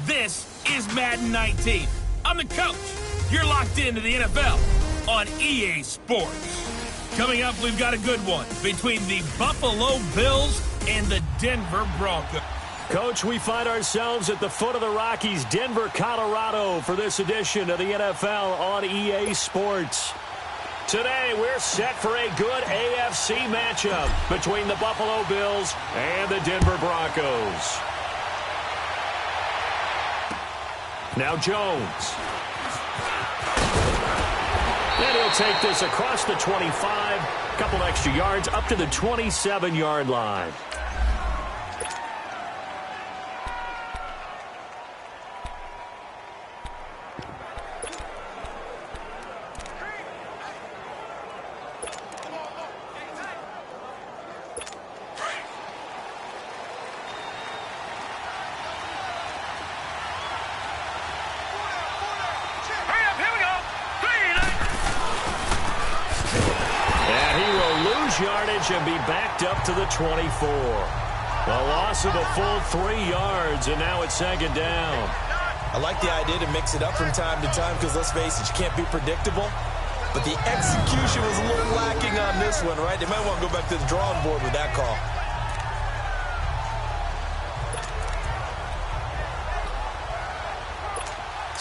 This is Madden 19. I'm the coach. You're locked into the NFL on EA Sports. Coming up, we've got a good one between the Buffalo Bills and the Denver Broncos. Coach, we find ourselves at the foot of the Rockies, Denver, Colorado, for this edition of the NFL on EA Sports. Today, we're set for a good AFC matchup between the Buffalo Bills and the Denver Broncos. Now Jones. And he'll take this across the 25, a couple extra yards, up to the 27-yard line. Yardage and be backed up to the 24. A loss of a full 3 yards, and now it's second down. I like the idea to mix it up from time to time because, let's face it, you can't be predictable. But the execution was a little lacking on this one, right? They might want to go back to the drawing board with that call.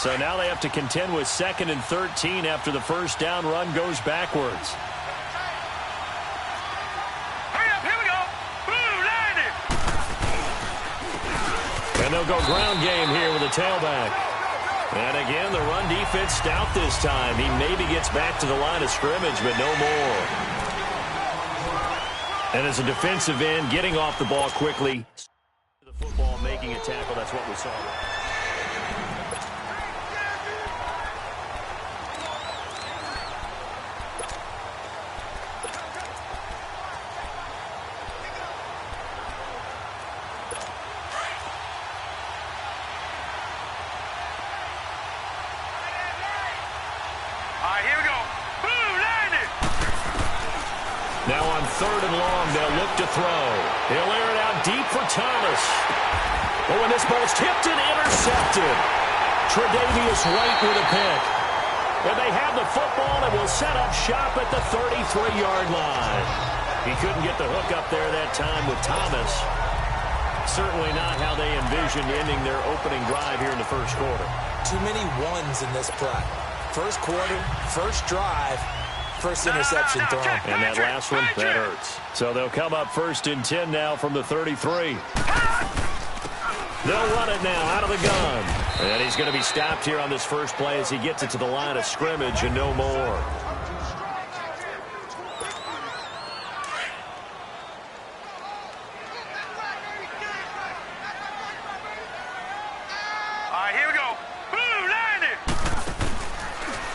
So now they have to contend with 2nd and 13 after the first down run goes backwards. And they'll go ground game here with a tailback. And again, the run defense stout this time. He maybe gets back to the line of scrimmage, but no more. And as a defensive end, getting off the ball quickly. The football making a tackle, that's what we saw. Now on 3rd and long, they'll look to throw. He'll air it out deep for Thomas. Oh, and this ball's tipped and intercepted. Tre'Davious White with a pick. And they have the football and will set up shop at the 33-yard line. He couldn't get the hook up there that time with Thomas. Certainly not how they envisioned ending their opening drive here in the first quarter. Too many ones in this play. First quarter, first drive. First interception thrown. And that last one, that hurts. So they'll come up 1st and 10 now from the 33. They'll run it now out of the gun. And he's going to be stopped here on this first play as he gets it to the line of scrimmage and no more.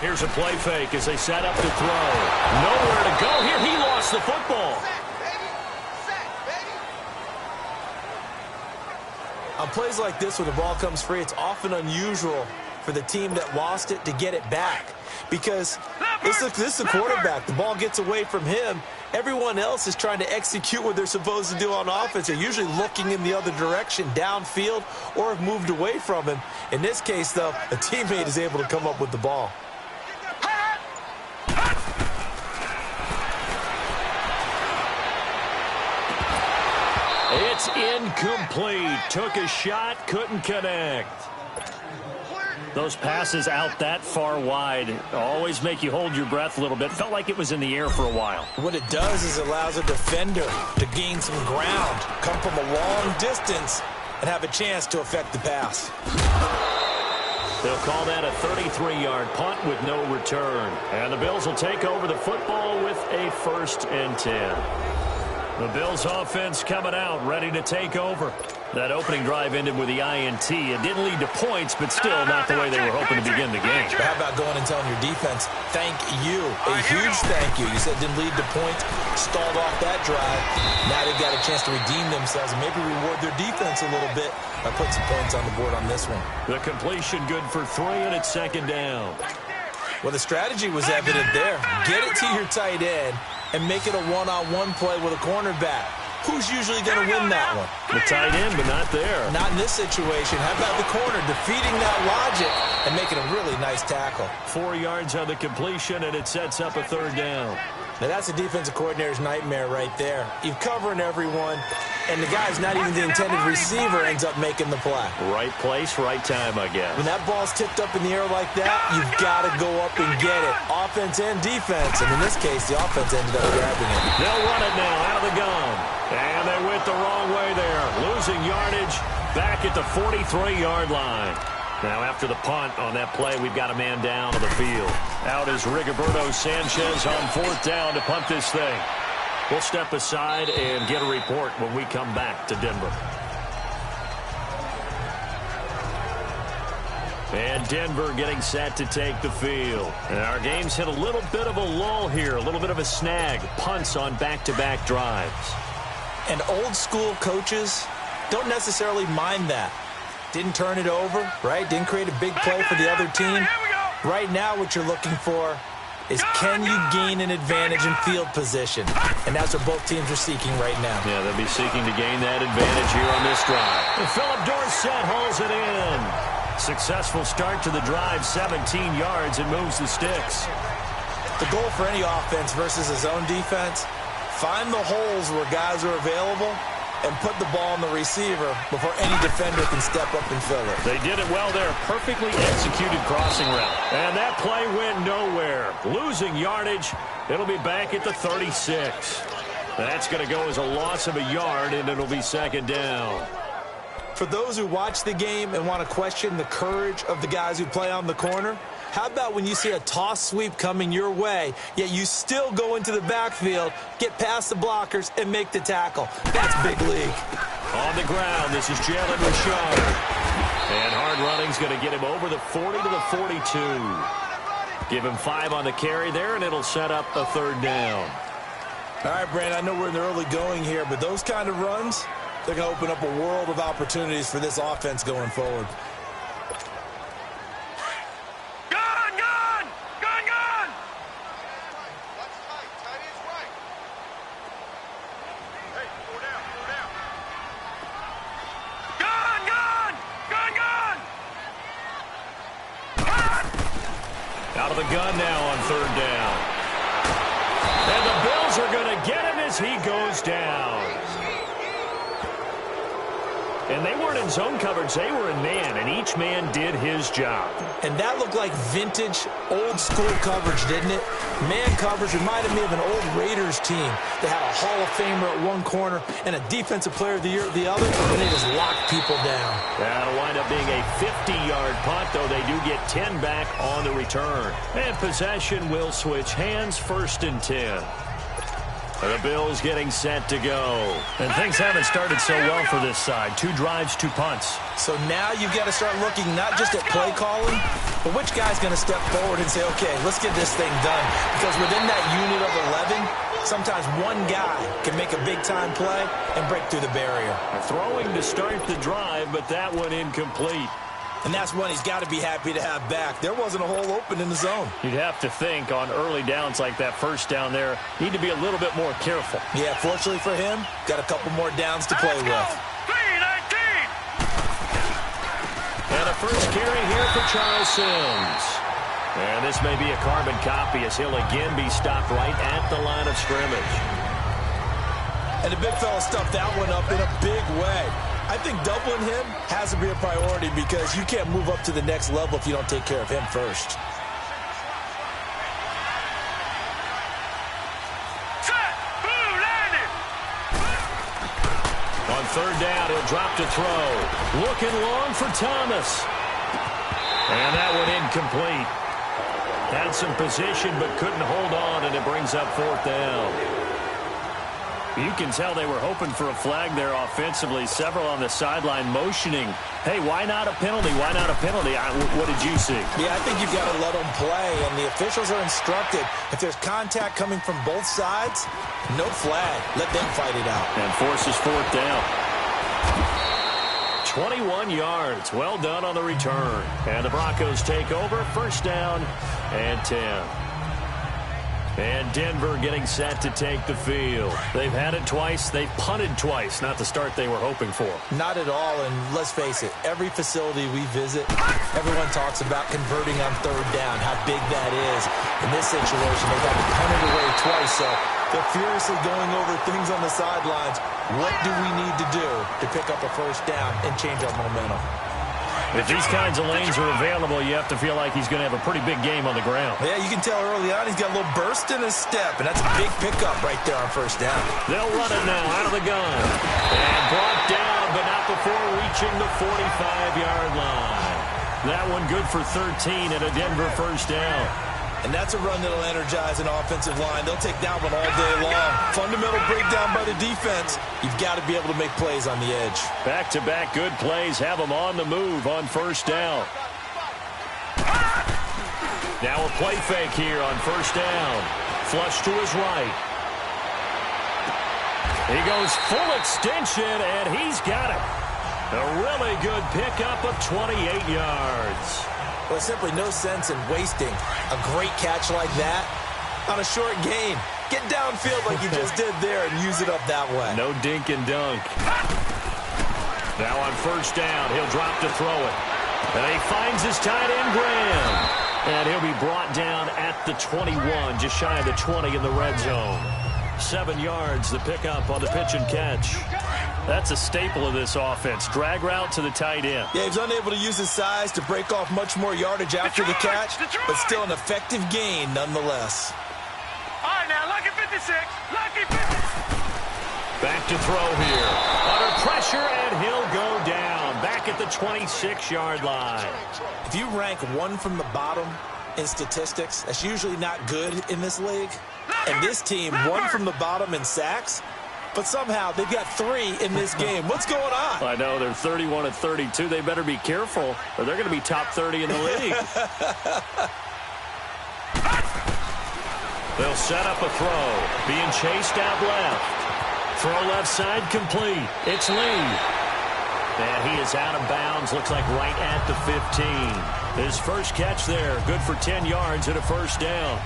Here's a play fake as they set up to throw. Nowhere to go here. He lost the football. On plays like this where the ball comes free, it's often unusual for the team that lost it to get it back. Because this is a quarterback. The ball gets away from him. Everyone else is trying to execute what they're supposed to do on offense. They're usually looking in the other direction, downfield, or have moved away from him. In this case, though, a teammate is able to come up with the ball. It's incomplete. Took a shot, couldn't connect. Those passes out that far wide always make you hold your breath a little bit. Felt like it was in the air for a while. What it does is it allows a defender to gain some ground, come from a long distance, and have a chance to affect the pass. They'll call that a 33-yard punt with no return. And the Bills will take over the football with a 1st and 10. The Bills offense coming out, ready to take over. That opening drive ended with the INT. It didn't lead to points, but still not the way they were hoping to begin the game. But how about going and telling your defense, thank you, a huge thank you. You said it didn't lead to points, stalled off that drive. Now they've got a chance to redeem themselves and maybe reward their defense a little bit by putting some points on the board on this one. The completion good for 3, and it's 2nd down. Well, the strategy was evident there. Get it to your tight end and make it a one-on-one play with a cornerback. who's usually going to win that one? The tight end, but not there. Not in this situation. How about the corner defeating that logic and making a really nice tackle? 4 yards on the completion, and it sets up a third down. Now, that's a defensive coordinator's nightmare right there. You're covering everyone, and the guy's not even the intended receiver ends up making the play. Right place, right time, I guess. When that ball's tipped up in the air like that, you've got to go up and get it. Offense and defense, and in this case, the offense ended up grabbing it. They'll run it now out of the gun. And they went the wrong way there. Losing yardage back at the 43-yard line. Now, after the punt on that play, we've got a man down on the field. Out is Rigoberto Sanchez on 4th down to punt this thing. We'll step aside and get a report when we come back to Denver. And Denver getting set to take the field. And our game's hit a little bit of a lull here, a little bit of a snag. Punts on back-to-back drives. And old-school coaches don't necessarily mind that. Didn't turn it over, right? Didn't create a big play for the other team. Right now, what you're looking for is can you gain an advantage in field position? And that's what both teams are seeking right now. Yeah, they'll be seeking to gain that advantage here on this drive. And Philip Dorsett hauls it in. Successful start to the drive, 17 yards, and moves the sticks. The goal for any offense versus a zone defense, find the holes where guys are available and put the ball on the receiver before any defender can step up and fill it. They did it well there. Perfectly executed crossing route. And that play went nowhere. Losing yardage. It'll be back at the 36. That's going to go as a loss of a yard, and it'll be 2nd down. For those who watch the game and want to question the courage of the guys who play on the corner, how about when you see a toss sweep coming your way, yet you still go into the backfield, get past the blockers, and make the tackle? That's big league. On the ground, this is Jalen Richard. And hard running's going to get him over the 40 to the 42. Give him 5 on the carry there, and it'll set up a 3rd down. All right, Brandon, I know we're in the early going here, but those kind of runs, they're going to open up a world of opportunities for this offense going forward. Out of the gun now on 3rd down. And the Bills are going to get him as he goes down. And they weren't in zone coverage. They were in man, and each man did his job. And that looked like vintage, old-school coverage, didn't it? Man coverage reminded me of an old Raiders team that had a Hall of Famer at one corner and a Defensive Player of the Year at the other, and they just locked people down. That'll wind up being a 50-yard punt, though they do get 10 back on the return. And possession will switch hands, 1st and 10. The Bills getting set to go. And things haven't started so well for this side. 2 drives, 2 punts. So now you've got to start looking not just at play calling, but which guy's going to step forward and say, okay, let's get this thing done. Because within that unit of 11, sometimes one guy can make a big-time play and break through the barrier. Throwing to start the drive, but that one incomplete. And that's one he's got to be happy to have back. There wasn't a hole open in the zone. You'd have to think on early downs like that 1st down there, need to be a little bit more careful. Yeah, fortunately for him, got a couple more downs to play with. And a first carry here for Charles Sims. And this may be a carbon copy as he'll again be stopped right at the line of scrimmage. And the big fella stuffed that one up in a big way. I think doubling him has to be a priority because you can't move up to the next level if you don't take care of him first. On 3rd down, he'll drop to throw. Looking long for Thomas. And that one incomplete. Had some position but couldn't hold on, and it brings up 4th down. You can tell they were hoping for a flag there offensively. Several on the sideline motioning, hey, why not a penalty? Why not a penalty? What did you see? Yeah, I think you've got to let them play, and the officials are instructed. If there's contact coming from both sides, no flag. Let them fight it out. And forces 4th down. 21 yards. Well done on the return. And the Broncos take over. 1st down and 10. And Denver getting set to take the field. They've had it twice. They've punted twice. Not the start they were hoping for. Not at all, and let's face it, every facility we visit, everyone talks about converting on third down, how big that is. In this situation, they've had to punt it away twice, so they're furiously going over things on the sidelines. What do we need to do to pick up a first down and change our momentum? If these kinds of lanes are available, you have to feel like he's going to have a pretty big game on the ground. Yeah, you can tell early on he's got a little burst in his step, and that's a big pickup right there on first down. They'll run it now out of the gun. And brought down, but not before reaching the 45-yard line. That one good for 13 at a Denver first down. And that's a run that'll energize an offensive line. They'll take that one all day long. Fundamental breakdown by the defense. You've got to be able to make plays on the edge. Back-to-back good plays have them on the move on first down. Now a play fake here on first down. Flush to his right. He goes full extension, and he's got it. A really good pickup of 28 yards. Well, simply no sense in wasting a great catch like that on a short gain. Get downfield like you just did there and use it up that way. No dink and dunk. Now on first down, he'll drop to throw it. And he finds his tight end, Graham. And he'll be brought down at the 21, just shy of the 20 in the red zone. 7 yards, the pickup on the pitch and catch. That's a staple of this offense. Drag route to the tight end. Yeah, he's unable to use his size to break off much more yardage after the catch, but still an effective gain nonetheless. All right, now, lucky 56. Lucky 56. Back to throw here. Under pressure, and he'll go down. Back at the 26-yard line. If you rank one from the bottom in statistics, that's usually not good in this league. And this team, one from the bottom in sacks, but somehow they've got 3 in this game. What's going on? I know, they're 31-32. They better be careful, or they're going to be top 30 in the league. They'll set up a throw. Being chased out left. Throw left side complete. It's Lee. And he is out of bounds. Looks like right at the 15. His first catch there. Good for 10 yards and a first down.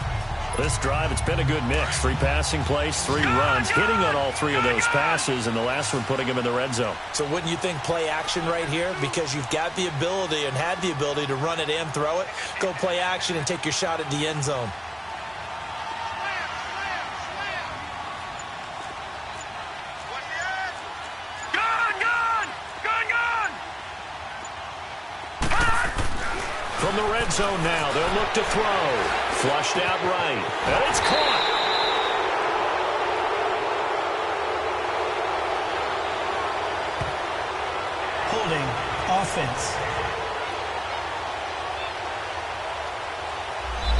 This drive, it's been a good mix. 3 passing plays, 3 runs, hitting on all 3 of those passes, and the last one putting him in the red zone. So wouldn't you think play action right here? Because you've got the ability and had the ability to run it and throw it. Go play action and take your shot at the end zone. From the red zone now, they'll look to throw. Flushed out right. And it's caught. Holding offense.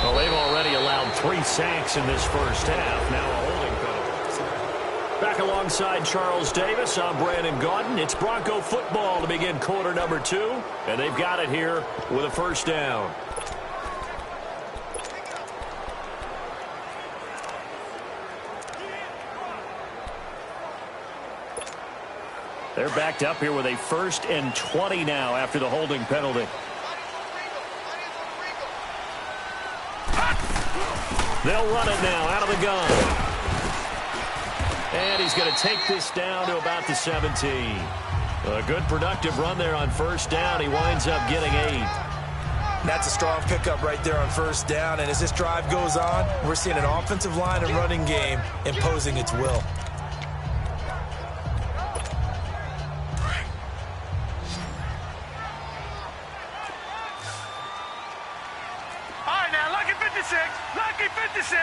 Well, they've already allowed 3 sacks in this first half. Now a holding penalty. Back alongside Charles Davis, I'm Brandon Gaudin. It's Bronco football to begin quarter number 2. And they've got it here with a first down. They're backed up here with a 1st and 20 now after the holding penalty. They'll run it now out of the gun. And he's going to take this down to about the 17. A good productive run there on first down. He winds up getting 8. That's a strong pickup right there on first down. And as this drive goes on, we're seeing an offensive line and running game imposing its will. Lucky 56.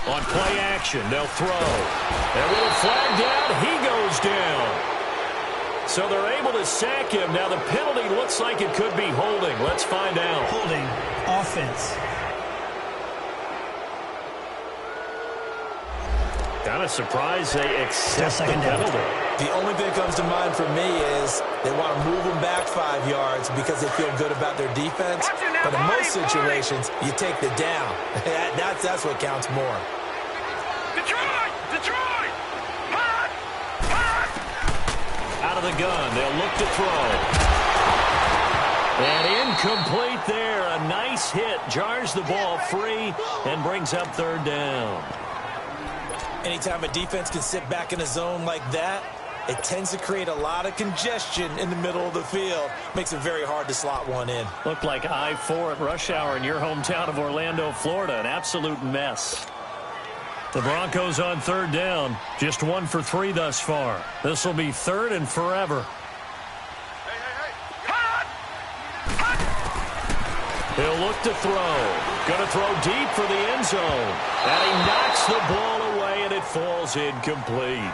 On play action, they'll throw. And with a flag down, he goes down. So they're able to sack him. Now the penalty looks like it could be holding. Let's find out. Holding offense. Kind of surprised they accept the penalty. The only thing that comes to mind for me is they want to move them back 5 yards because they feel good about their defense. But in most situations, you take the down. That's what counts more. Detroit! Detroit! Out of the gun, they'll look to throw. And incomplete there. A nice hit. Jars the ball free and brings up third down. Anytime a defense can sit back in a zone like that, it tends to create a lot of congestion in the middle of the field. Makes it very hard to slot one in. Looked like I-4 at rush hour in your hometown of Orlando, Florida. An absolute mess. The Broncos on third down. Just 1 for 3 thus far. This will be third and forever. He'll look to throw. Going to throw deep for the end zone. And he knocks the ball away, and it falls incomplete.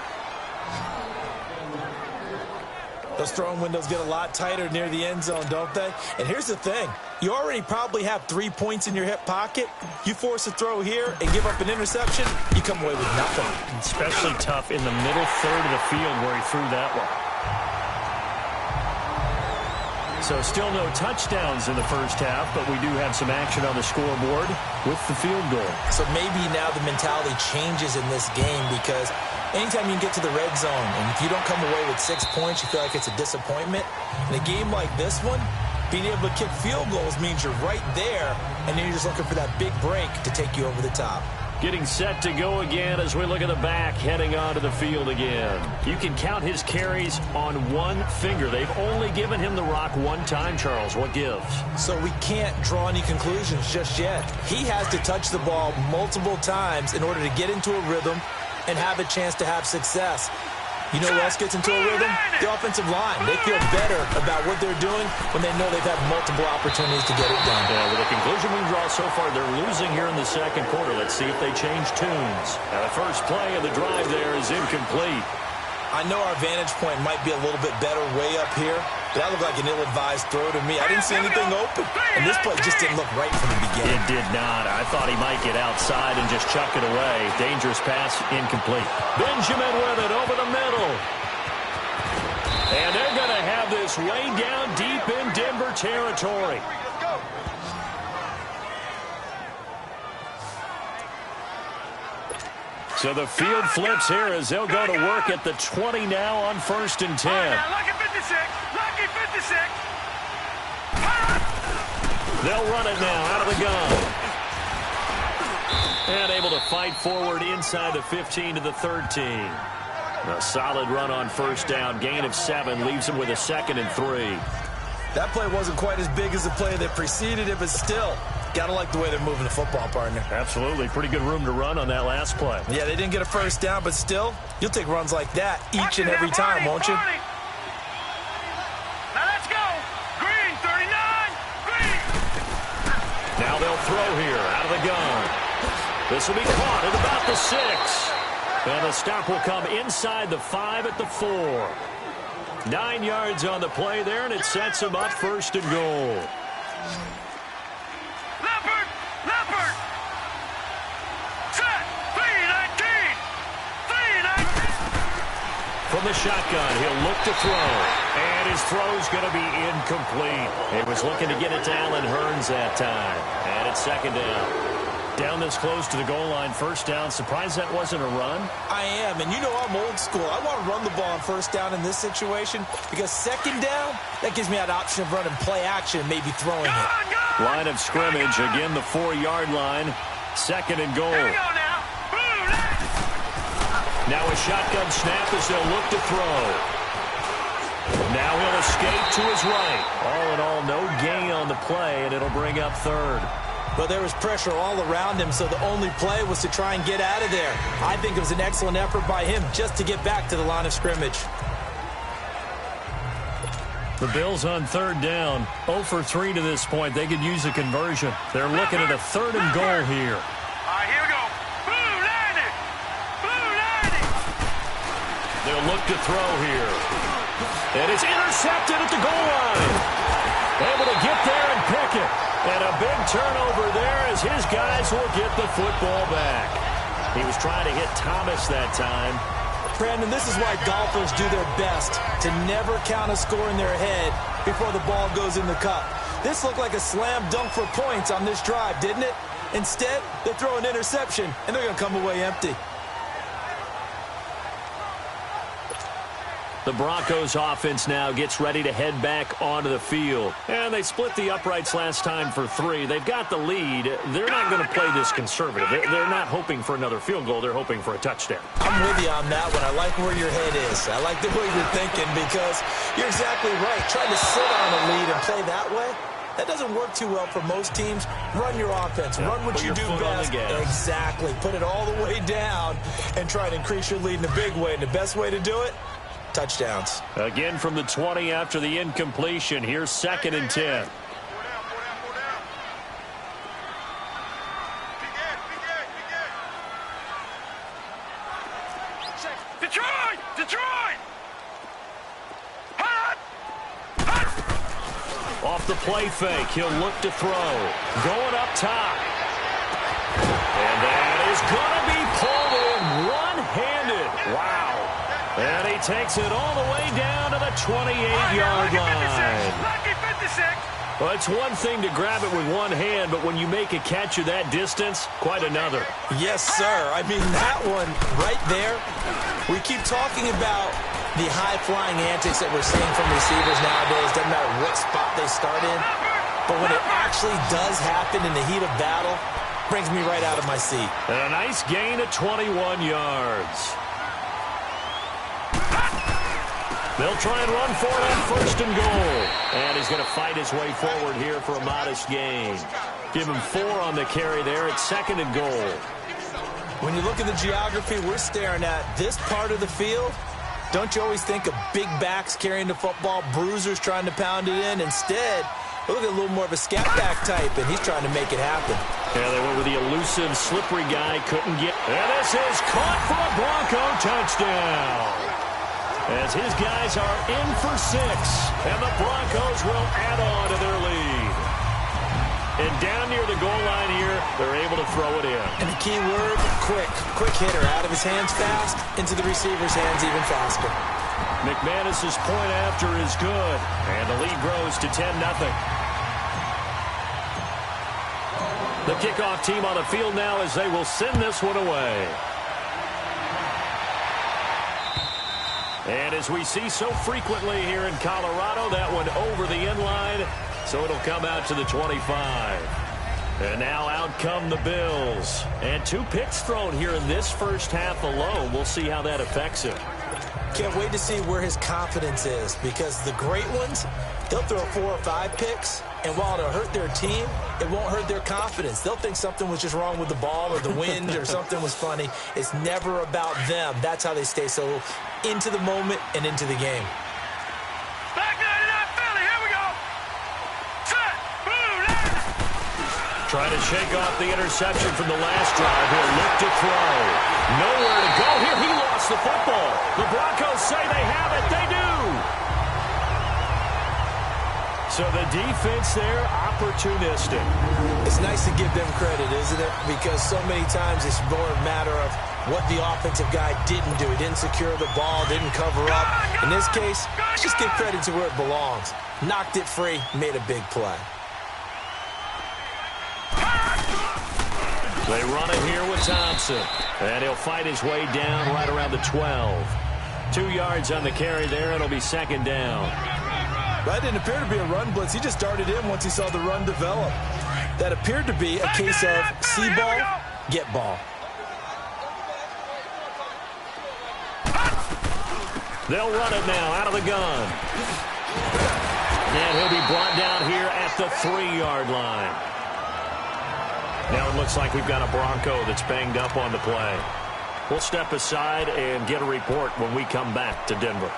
Those throwing windows get a lot tighter near the end zone, don't they? And here's the thing. You already probably have 3 points in your hip pocket. You force a throw here and give up an interception, you come away with nothing. Especially tough in the middle third of the field where he threw that one. So still no touchdowns in the first half, but we do have some action on the scoreboard with the field goal. So maybe now the mentality changes in this game because anytime you can get to the red zone, and if you don't come away with 6 points, you feel like it's a disappointment. In a game like this one, being able to kick field goals means you're right there, and then you're just looking for that big break to take you over the top. Getting set to go again as we look at the back, heading onto the field again. You can count his carries on one finger. They've only given him the rock one time, Charles. What gives? So we can't draw any conclusions just yet. He has to touch the ball multiple times in order to get into a rhythm and have a chance to have success. You know who else gets into a rhythm? The offensive line. They feel better about what they're doing when they know they've had multiple opportunities to get it done. Yeah, with the conclusion we draw so far, they're losing here in the second quarter. Let's see if they change tunes. Now the first play of the drive there is incomplete. I know our vantage point might be a little bit better way up here, but that looked like an ill-advised throw to me. I didn't see anything open, and this play just didn't look right from the beginning. It did not. I thought he might get outside and just chuck it away. Dangerous pass, incomplete. Benjamin with it over the middle. And they're going to have this way down deep in Denver territory. So the field flips here as they'll go to work at the 20 now on 1st and 10. Lucky 56. Lucky 56. They'll run it now out of the gun. And able to fight forward inside the 15 to the 13. A solid run on first down. Gain of 7 leaves him with a 2nd and 3. That play wasn't quite as big as the play that preceded it, but still, gotta like the way they're moving the football, partner. Absolutely. Pretty good room to run on that last play. Yeah, they didn't get a first down, but still, you'll take runs like that each and every time, won't you? Now let's go. Green, 39. Green. Now they'll throw here out of the gun. This will be caught at about the 6. And the stop will come inside the 5 at the 4. 9 yards on the play there, and it sets him up 1st and goal. Leopard. Leopard. Set. 319. 319. From the shotgun, he'll look to throw. And his throw's going to be incomplete. He was looking to get it to Allen Hurns that time. And it's 2nd down. Down this close to the goal line, 1st down. Surprised that wasn't a run? I am, and you know I'm old school. I want to run the ball on 1st down in this situation because 2nd down, that gives me that option of running play action and maybe throwing it. Line of scrimmage, again the 4-yard line. 2nd and goal. Here we go now. Now a shotgun snap as they'll look to throw. Now he'll escape to his right. All in all, no gain on the play, and it'll bring up 3rd. But there was pressure all around him, so the only play was to try and get out of there. I think it was an excellent effort by him just to get back to the line of scrimmage. The Bills on 3rd down. 0 for 3 to this point. They could use a conversion. They're looking at a 3rd and goal here. All right, here we go. Blue 90. Blue 90. They'll look to throw here. And it's intercepted at the goal line. Able to get there and pick it. And a big turnover there as his guys will get the football back. He was trying to hit Thomas that time. Brandon, this is why golfers do their best to never count a score in their head before the ball goes in the cup. This looked like a slam dunk for points on this drive, didn't it? Instead, they throw an interception, and they're going to come away empty. The Broncos offense now gets ready to head back onto the field. And they split the uprights last time for 3. They've got the lead. They're not going to play this conservative. They're not hoping for another field goal. They're hoping for a touchdown. I'm with you on that one. I like where your head is. I like the way you're thinking because you're exactly right. Trying to sit on a lead and play that way, that doesn't work too well for most teams. Run your offense. Run what you do best. Exactly. Put it all the way down and try to increase your lead in a big way. And the best way to do it, touchdowns. Again from the 20 after the incompletion. Here's 2nd and 10. Detroit! Detroit! Off the play fake, he'll look to throw. Going up top. And that is going to be pulled in one-handed. Wow. And he takes it all the way down to the 28-yard line. Lucky 56! Well, it's one thing to grab it with one hand, but when you make a catch of that distance, quite another. Yes, sir. I mean, that one right there, we keep talking about the high-flying antics that we're seeing from receivers nowadays. Doesn't matter what spot they start in. But when it actually does happen in the heat of battle, brings me right out of my seat. And a nice gain of 21 yards. They'll try and run for it on 1st and goal. And he's going to fight his way forward here for a modest gain. Give him 4 on the carry there at 2nd and goal. When you look at the geography we're staring at, this part of the field, don't you always think of big backs carrying the football, bruisers trying to pound it in? Instead, look at a little more of a scat back type, and he's trying to make it happen. Yeah, they went with the elusive, slippery guy, couldn't get. And this is caught for a Bronco touchdown. As his guys are in for 6, and the Broncos will add on to their lead. And down near the goal line here, they're able to throw it in. And the key word, quick. Quick hitter. Out of his hands fast, into the receiver's hands even faster. McManus's point after is good, and the lead grows to 10-0. The kickoff team on the field now as they will send this one away. And as we see so frequently here in Colorado, that one over the end line, so it'll come out to the 25. And now out come the Bills. And 2 picks thrown here in this first half alone. We'll see how that affects him. Can't wait to see where his confidence is, because the great ones, they'll throw 4 or 5 picks, and while it'll hurt their team, it won't hurt their confidence. They'll think something was just wrong with the ball or the wind or something was funny. It's never about them. That's how they stay so into the moment and into the game. Back 99 Philly, here we go! Set! Blue line! Trying to shake off the interception from the last drive. He'll look to throw. Nowhere to go here. He lost the football. The Broncos say they have it. They do. So the defense there, opportunistic. It's nice to give them credit, isn't it? Because so many times it's more a matter of what the offensive guy didn't do. He didn't secure the ball, didn't cover up. In this case, just give credit to where it belongs. Knocked it free, made a big play. They run it here with Thompson. And he'll fight his way down right around the 12. 2 yards on the carry there. It'll be 2nd down. That didn't appear to be a run blitz. He just darted in once he saw the run develop. That appeared to be a case of see ball, get ball. They'll run it now out of the gun. And he'll be brought down here at the 3-yard line. Now it looks like we've got a Bronco that's banged up on the play. We'll step aside and get a report when we come back to Denver.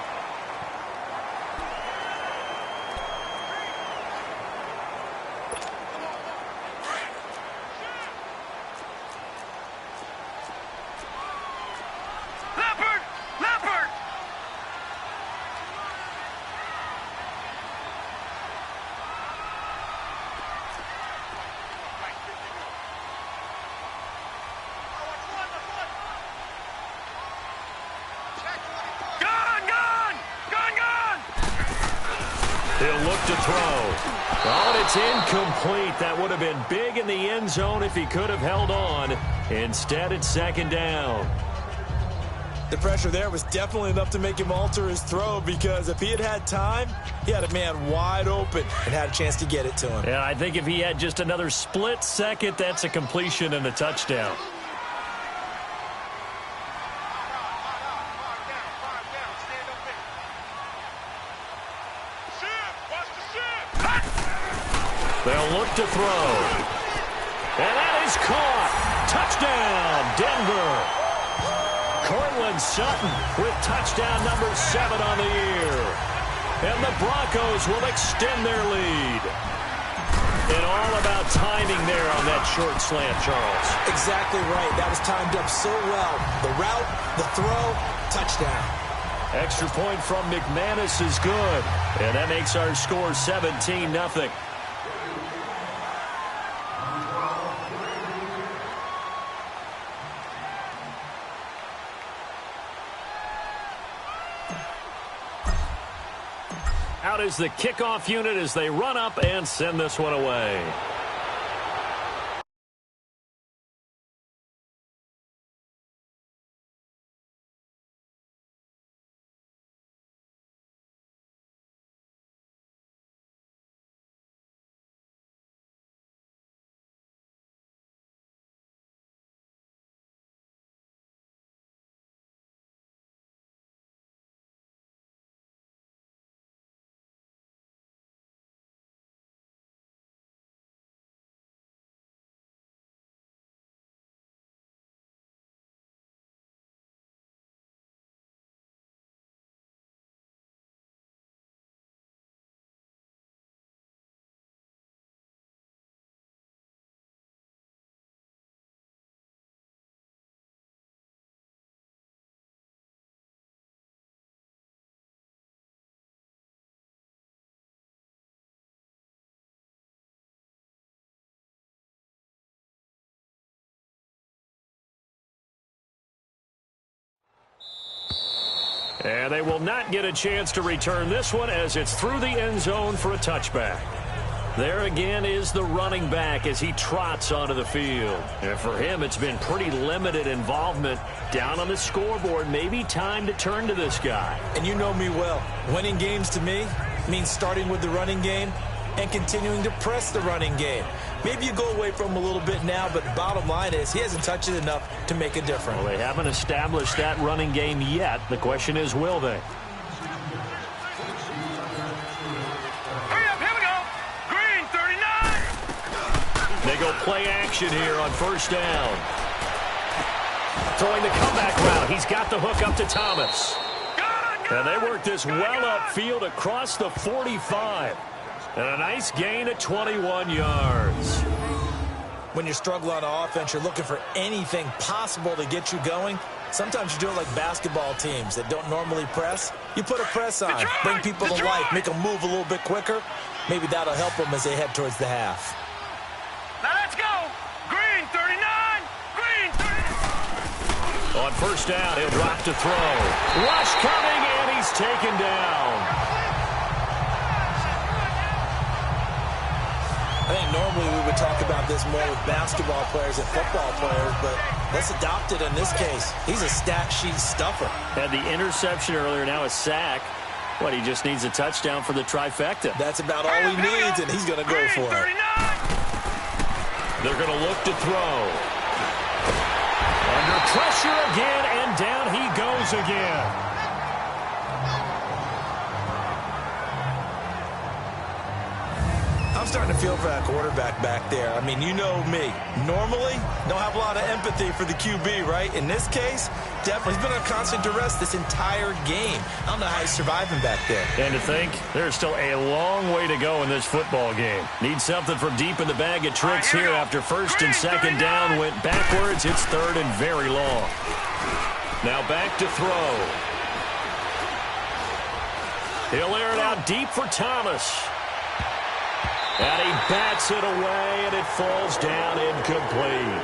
He'll look to throw. Oh, and it's incomplete. That would have been big in the end zone if he could have held on. Instead, it's 2nd down. The pressure there was definitely enough to make him alter his throw, because if he had had time, he had a man wide open and had a chance to get it to him. Yeah, I think if he had just another split second, that's a completion and a touchdown. They'll look to throw. And that is caught. Touchdown, Denver. Cortland Sutton with touchdown number 7 on the year. And the Broncos will extend their lead. And all about timing there on that short slant, Charles. Exactly right. That was timed up so well. The route, the throw, touchdown. Extra point from McManus is good. And that makes our score 17-0. Out is the kickoff unit as they run up and send this one away. And they will not get a chance to return this one as it's through the end zone for a touchback. There again is the running back as he trots onto the field. And for him, it's been pretty limited involvement down on the scoreboard. Maybe time to turn to this guy. And you know me well. Winning games to me means starting with the running game and continuing to press the running game. Maybe you go away from him a little bit now, but the bottom line is he hasn't touched it enough to make a difference. Well, they haven't established that running game yet. The question is, will they? Hurry up, here we go. Green, 39. They go play action here on first down. Throwing the comeback route. He's got the hook up to Thomas. And they work this well upfield across the 45. And a nice gain of 21 yards. When you struggle on offense, you're looking for anything possible to get you going. Sometimes you do it like basketball teams that don't normally press. You put a press on, bring people to life, make them move a little bit quicker. Maybe that'll help them as they head towards the half. Now let's go. Green, 39. Green, 39. On first down, he'll drop to throw. Rush coming, and he's taken down. I think normally we would talk about this more with basketball players and football players, but let's adopt it in this case. He's a stat sheet stuffer. Had the interception earlier, now a sack. What, he just needs a touchdown for the trifecta. That's about all he needs, and he's going to go for it. They're going to look to throw. Under pressure again, and down he goes again. I'm starting to feel for that quarterback back there. I mean, you know me. Normally, don't have a lot of empathy for the QB, right? In this case, definitely. He's been on constant duress this entire game. I don't know how he's surviving back there. And to think, there's still a long way to go in this football game. Need something from deep in the bag of tricks here after first and second down went backwards. It's third and very long. Now back to throw. He'll air it out deep for Thomas. And he bats it away, and it falls down incomplete.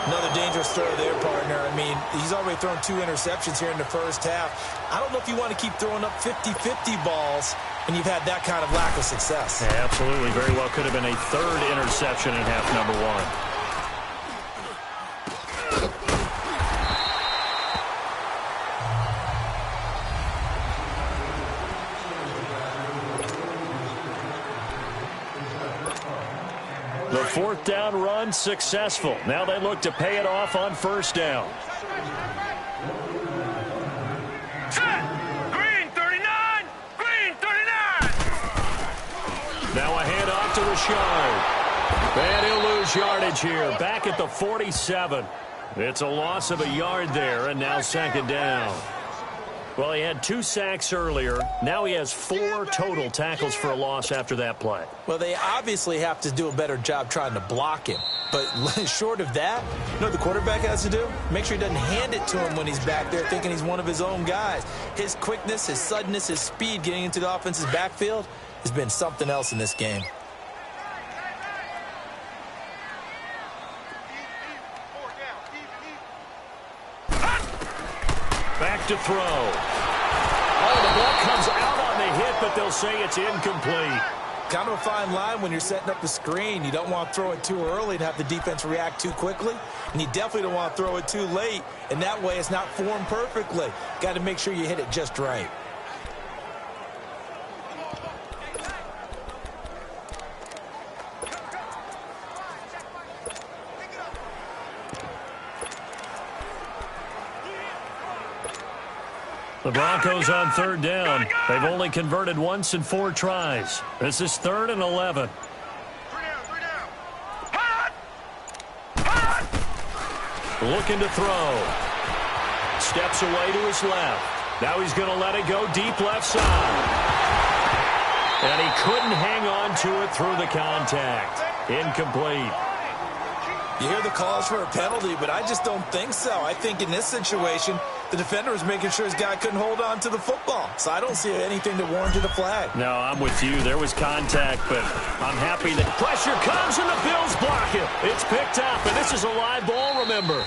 Another dangerous throw there, partner. I mean, he's already thrown 2 interceptions here in the first half. I don't know if you want to keep throwing up 50-50 balls when you've had that kind of lack of success. Yeah, absolutely. Very well could have been a third interception in half number 1. The fourth down run successful. Now they look to pay it off on first down. Green 39! Green 39! Now a handoff to Rashard. And he'll lose yardage here. Back at the 47. It's a loss of a yard there, and now second down. Well, he had 2 sacks earlier. Now he has 4 total tackles for a loss after that play. Well, they obviously have to do a better job trying to block him. But short of that, you know what the quarterback has to do? Make sure he doesn't hand it to him when he's back there thinking he's one of his own guys. His quickness, his suddenness, his speed getting into the offense's backfield has been something else in this game. Back to throw. Oh, the ball comes out on the hit, but they'll say it's incomplete. Kind of a fine line when you're setting up the screen. You don't want to throw it too early and have the defense react too quickly. And you definitely don't want to throw it too late. And that way it's not formed perfectly. Got to make sure you hit it just right. The Broncos on third down. They've only converted once in 4 tries. This is 3rd and 11. Looking to throw. Steps away to his left. Now he's going to let it go deep left side. And he couldn't hang on to it through the contact. Incomplete. You hear the calls for a penalty, but I just don't think so. I think in this situation, the defender was making sure his guy couldn't hold on to the football. So I don't see anything that warranted a flag. No, I'm with you. There was contact, but I'm happy that pressure comes and the Bills block it. It's picked up, and this is a live ball, remember.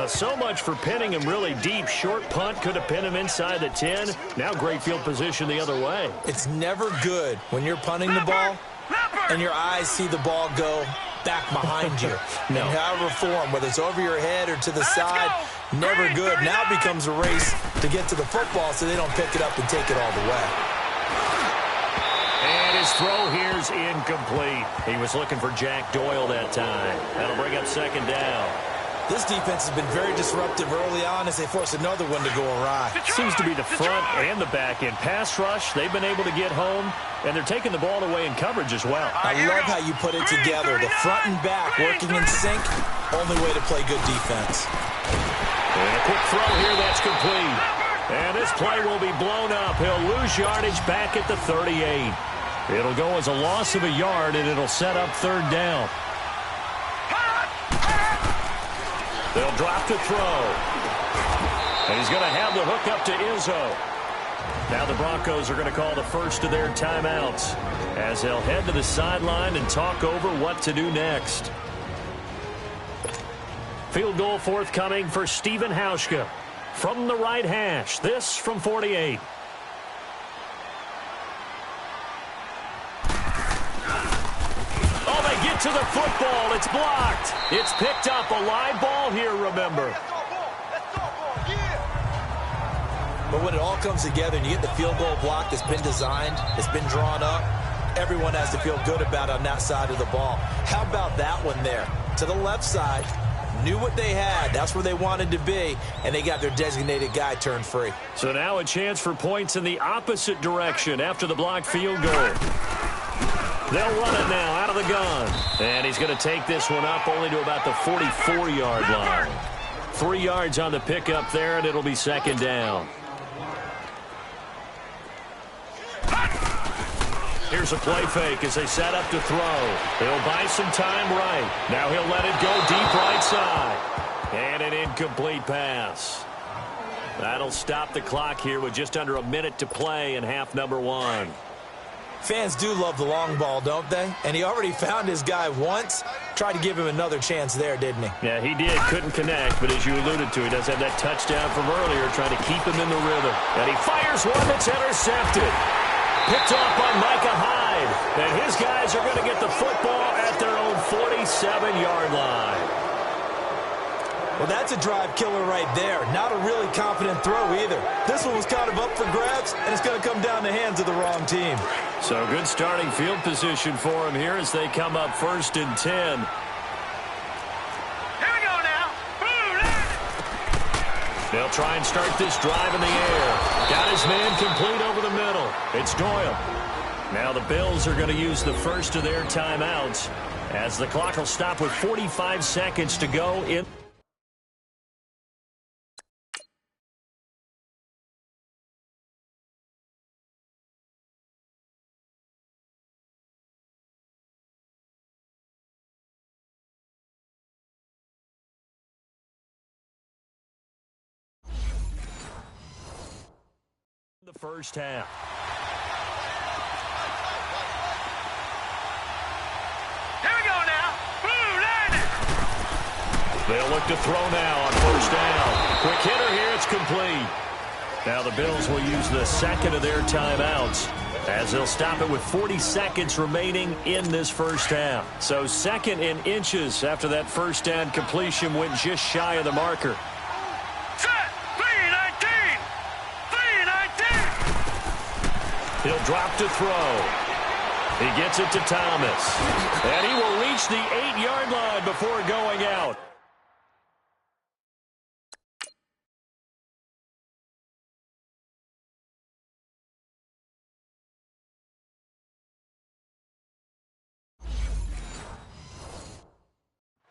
So much for pinning him really deep. Short punt could have pinned him inside the 10. Now great field position the other way. It's never good when you're punting the ball and your eyes see the ball go back behind you. No. In however form, whether it's over your head or to the side, never good. Now it becomes a race to get to the football so they don't pick it up and take it all the way. And his throw here's incomplete. He was looking for Jack Doyle that time. That'll bring up second down. This defense has been very disruptive early on as they force another one to go awry. Seems to be the front and the back end. Pass rush, they've been able to get home, and they're taking the ball away in coverage as well. I love how you put it together. The front and back working in sync, only way to play good defense. And a quick throw here, that's complete. And this play will be blown up. He'll lose yardage back at the 38. It'll go as a loss of a yard, and it'll set up third down. They'll drop to throw. And he's going to have the hook up to Izzo. Now the Broncos are going to call the first of their timeouts as they'll head to the sideline and talk over what to do next. Field goal forthcoming for Stephen Hauschka from the right hash. This from 48. Get to the football. It's blocked. It's picked up. A live ball here, remember. But when it all comes together and you get the field goal block that's been designed, it's been drawn up, everyone has to feel good about it on that side of the ball. How about that one there? To the left side, knew what they had. That's where they wanted to be, and they got their designated guy turned free. So now a chance for points in the opposite direction after the blocked field goal. They'll run it now out of the gun. And he's going to take this one up only to about the 44-yard line. 3 yards on the pickup there, and it'll be second down. Here's a play fake as they set up to throw. He'll buy some time right. Now he'll let it go deep right side. And an incomplete pass. That'll stop the clock here with just under a minute to play in half number 1. Fans do love the long ball, don't they? And he already found his guy once. Tried to give him another chance there, didn't he? Yeah, he did. Couldn't connect, but as you alluded to, he does have that touchdown from earlier, trying to keep him in the rhythm. And he fires one that's intercepted. Picked off by Micah Hyde. And his guys are going to get the football at their own 47-yard line. Well, that's a drive killer right there. Not a really confident throw either. This one was kind of up for grabs, and it's going to come down the hands of the wrong team. So good starting field position for him here as they come up 1st and 10. Here we go now. They'll try and start this drive in the air. Got his man complete over the middle. It's Doyle. Now the Bills are going to use the first of their timeouts as the clock will stop with 45 seconds to go in. The first half. Here we go now. They'll look to throw now on 1st down. Quick hitter here. It's complete. Now the Bills will use the second of their timeouts as they'll stop it with 40 seconds remaining in this first half. So 2nd and inches after that 1st down completion went just shy of the marker. Set. 3-19. 3-19. He'll drop to throw. He gets it to Thomas. And he will reach the 8-yard line before going out.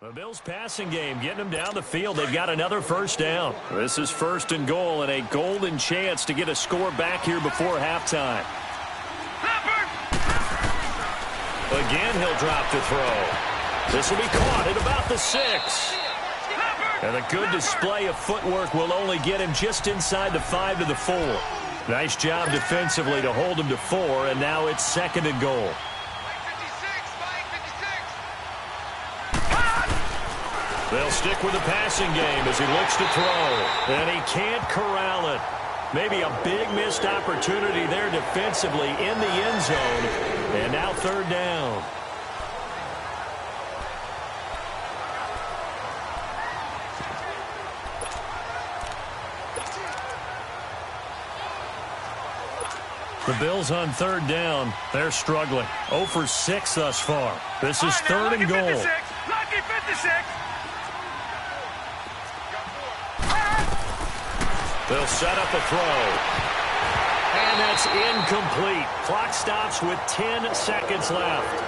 The Bills passing game getting them down the field. They've got another 1st down. This is 1st and goal and a golden chance to get a score back here before halftime. Again, he'll drop to throw. This will be caught at about the 6. And a good display of footwork will only get him just inside the 5 to the 4. Nice job defensively to hold him to 4, and now it's 2nd and goal. They'll stick with the passing game as he looks to throw. And he can't corral it. Maybe a big missed opportunity there defensively in the end zone. And now 3rd down. The Bills on 3rd down. They're struggling. 0 for 6 thus far. This is 3rd and goal. Lucky 56. They'll set up a throw. And that's incomplete. Clock stops with 10 seconds left.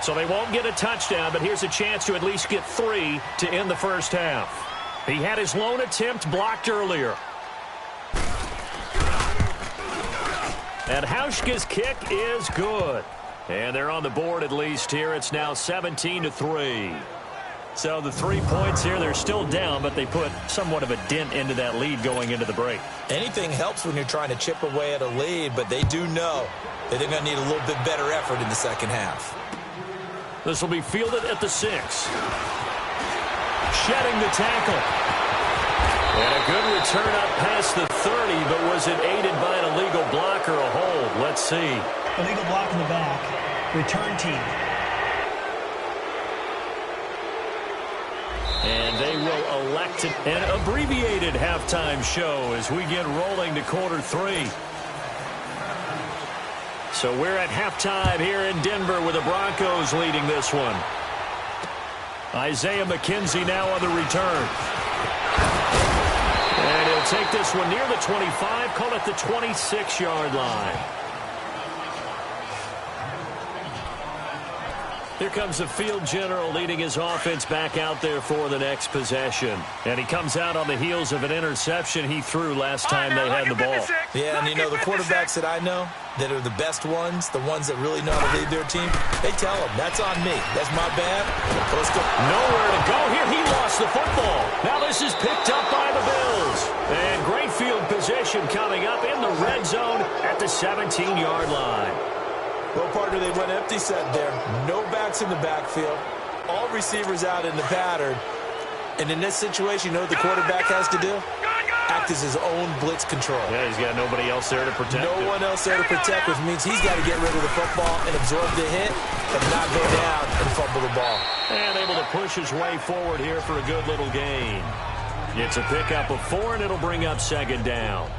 So they won't get a touchdown, but here's a chance to at least get 3 to end the first half. He had his lone attempt blocked earlier. And Hauschka's kick is good. And they're on the board at least here. It's now 17-3. So the 3 points here, they're still down, but they put somewhat of a dent into that lead going into the break. Anything helps when you're trying to chip away at a lead, but they do know that they're going to need a little bit better effort in the second half. This will be fielded at the 6. Shedding the tackle. And a good return up past the 30, but was it aided by an illegal block or a hold? Let's see. Illegal block in the back. Return team. And they will elect an abbreviated halftime show as we get rolling to quarter 3. So we're at halftime here in Denver with the Broncos leading this one. Isaiah McKenzie now on the return. And he'll take this one near the 25, call it the 26-yard line. Here comes the field general leading his offense back out there for the next possession. And he comes out on the heels of an interception he threw last time they had the ball. Yeah, and you know, the quarterbacks that I know that are the best ones, the ones that really know how to lead their team, they tell them, that's on me. That's my bad. Let's go. Nowhere to go here. He lost the football. Now this is picked up by the Bills. And great field position coming up in the red zone at the 17-yard line. Well, partner, they went empty set there. No backs in the backfield. All receivers out in the pattern. And in this situation, you know what the quarterback has to do? Act as his own blitz control. Yeah, he's got nobody else there to protect No him. one else there to protect, which means he's got to get rid of the football and absorb the hit and not go down and fumble the ball. And able to push his way forward here for a good little gain. It's a pickup of 4, and it'll bring up second down.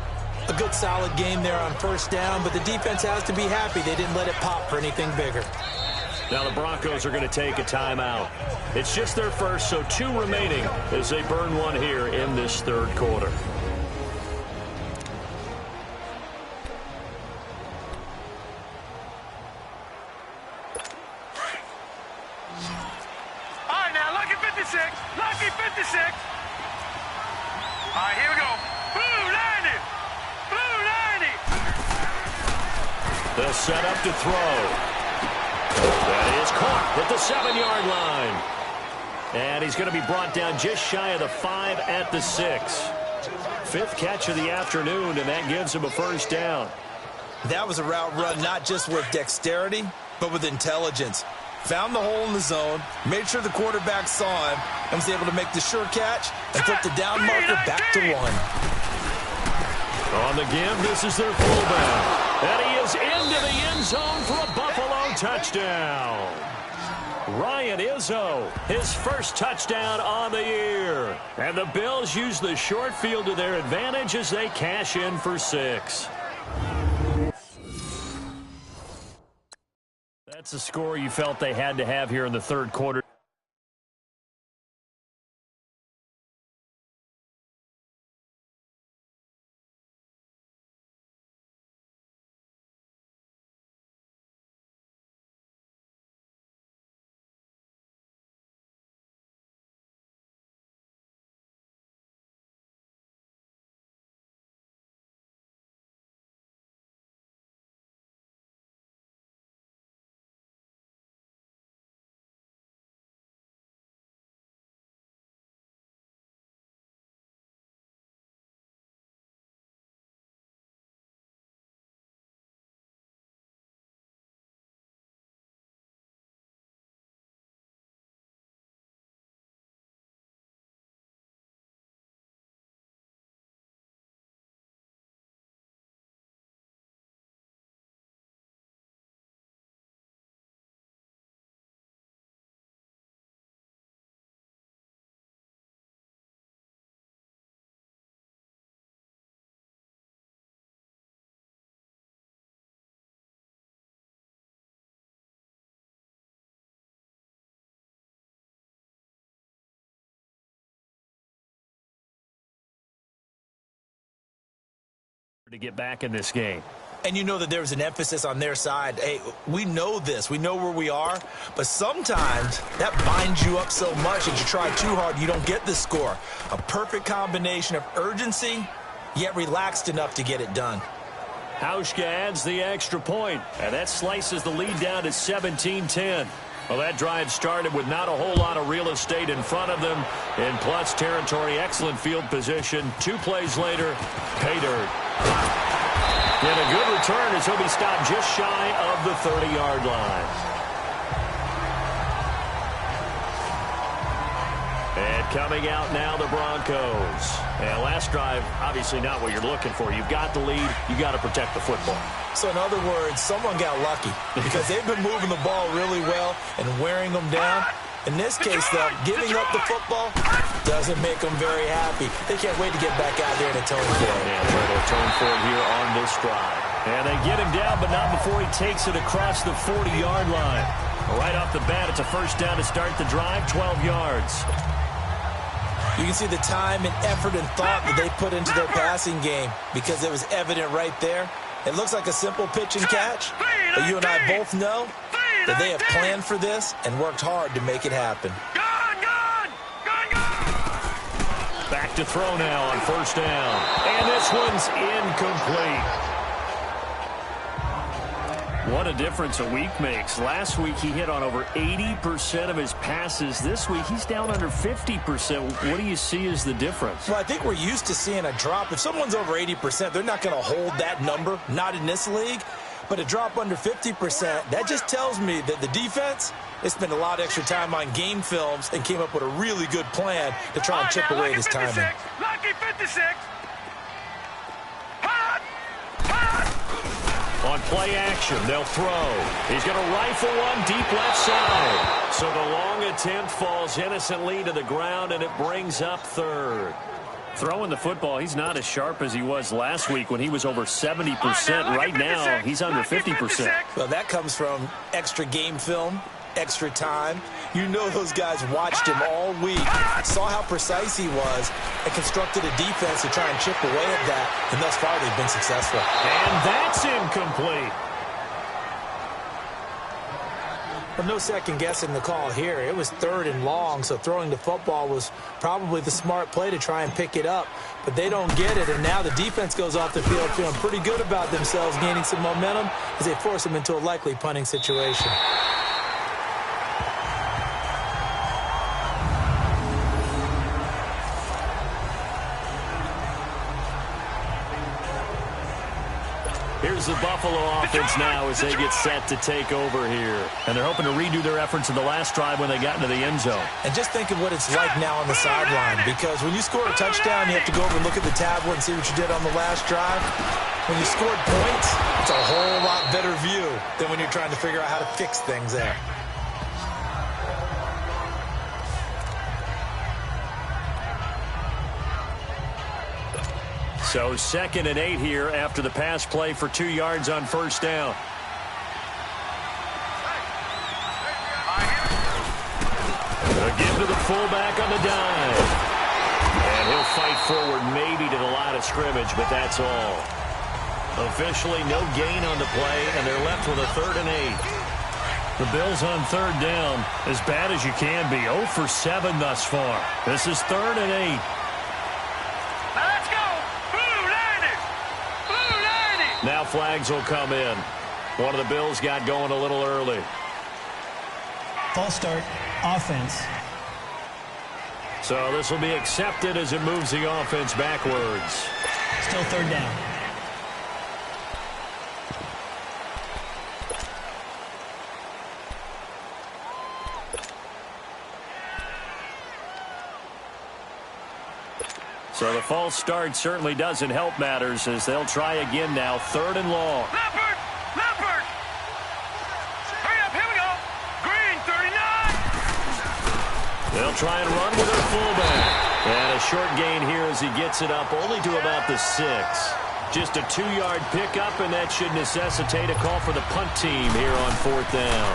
A good solid game there on first down, but the defense has to be happy they didn't let it pop for anything bigger. Now the Broncos are going to take a timeout. It's just their first, so 2 remaining as they burn one here in this third quarter. All right, now, lucky 56. Lucky 56. All right, here we go. Blue 90. Blue 90. They'll set up to throw. That is caught at the 7-yard line. And he's going to be brought down just shy of the 5 at the 6. 5th catch of the afternoon, and that gives him a first down. That was a route run not just with dexterity, but with intelligence. Found the hole in the zone, made sure the quarterback saw him, and was able to make the sure catch and put the down marker back to 1. On the give, this is their fullback. And he is into the end zone for a Buffalo touchdown. Ryan Izzo, his first touchdown on the year. And the Bills use the short field to their advantage as they cash in for 6. That's a score you felt they had to have here in the third quarter. To get back in this game. And you know that there's an emphasis on their side. Hey, we know this. We know where we are. But sometimes that binds you up so much that you try too hard, you don't get the score. A perfect combination of urgency, yet relaxed enough to get it done. Hauschka adds the extra point, and that slices the lead down to 17-10. Well, that drive started with not a whole lot of real estate in front of them. In plus territory, excellent field position. 2 plays later, pay dirt. And a good return as he'll be stopped just shy of the 30-yard line. And coming out now, the Broncos. And last drive, obviously not what you're looking for. You've got the lead. You've got to protect the football. So in other words, someone got lucky because they've been moving the ball really well and wearing them down. In this case, though, giving up the football doesn't make them very happy. They can't wait to get back out there and atone for it. Yeah, try to atone for it here on this drive. And they get him down, but not before he takes it across the 40-yard line. Right off the bat, it's a first down to start the drive, 12 yards. You can see the time and effort and thought that they put into their passing game because it was evident right there. It looks like a simple pitch and catch, but you and I both know that they have planned for this and worked hard to make it happen. Back to throw now on first down. And this one's incomplete. What a difference a week makes. Last week he hit on over 80% of his passes. This week he's down under 50%. What do you see as the difference? Well, I think we're used to seeing a drop. If someone's over 80%, they're not going to hold that number, not in this league. But a drop under 50%, that just tells me that the defense, they spent a lot of extra time on game films and came up with a really good plan to try and chip away this timing. Lucky 56. On On play action, they'll throw. He's going to rifle one deep left side. So the long attempt falls innocently to the ground, and it brings up third. Throwing the football, he's not as sharp as he was last week when he was over 70%. Right now, he's under 50%. Well, that comes from extra game film, extra time. You know those guys watched him all week, saw how precise he was, and constructed a defense to try and chip away at that, and thus far they've been successful. And that's incomplete. But no second guessing the call here. It was 3rd and long, so throwing the football was probably the smart play to try and pick it up. But they don't get it, and now the defense goes off the field feeling pretty good about themselves, gaining some momentum as they force them into a likely punting situation. Here's the Buffalo offense now as they get set to take over here. And they're hoping to redo their efforts in the last drive when they got into the end zone. And just think of what it's like now on the sideline, because when you score a touchdown, you have to go over and look at the tablet and see what you did on the last drive. When you scored points, it's a whole lot better view than when you're trying to figure out how to fix things there. So 2nd and 8 here after the pass play for 2 yards on first down. Again to the fullback on the dive. And he'll fight forward maybe to the line of scrimmage, but that's all. Officially no gain on the play, and they're left with a 3rd and 8. The Bills on 3rd down, as bad as you can be. 0 for 7 thus far. This is 3rd and 8. Now flags will come in. One of the Bills got going a little early. False start, offense. So this will be accepted as it moves the offense backwards. Still 3rd down. So the false start certainly doesn't help matters as they'll try again now. 3rd and long. Leopard! Leopard! Hurry up, here we go! Green, 39! They'll try and run with their fullback. And a short gain here as he gets it up only to about the 6. Just a 2-yard pickup, and that should necessitate a call for the punt team here on 4th down.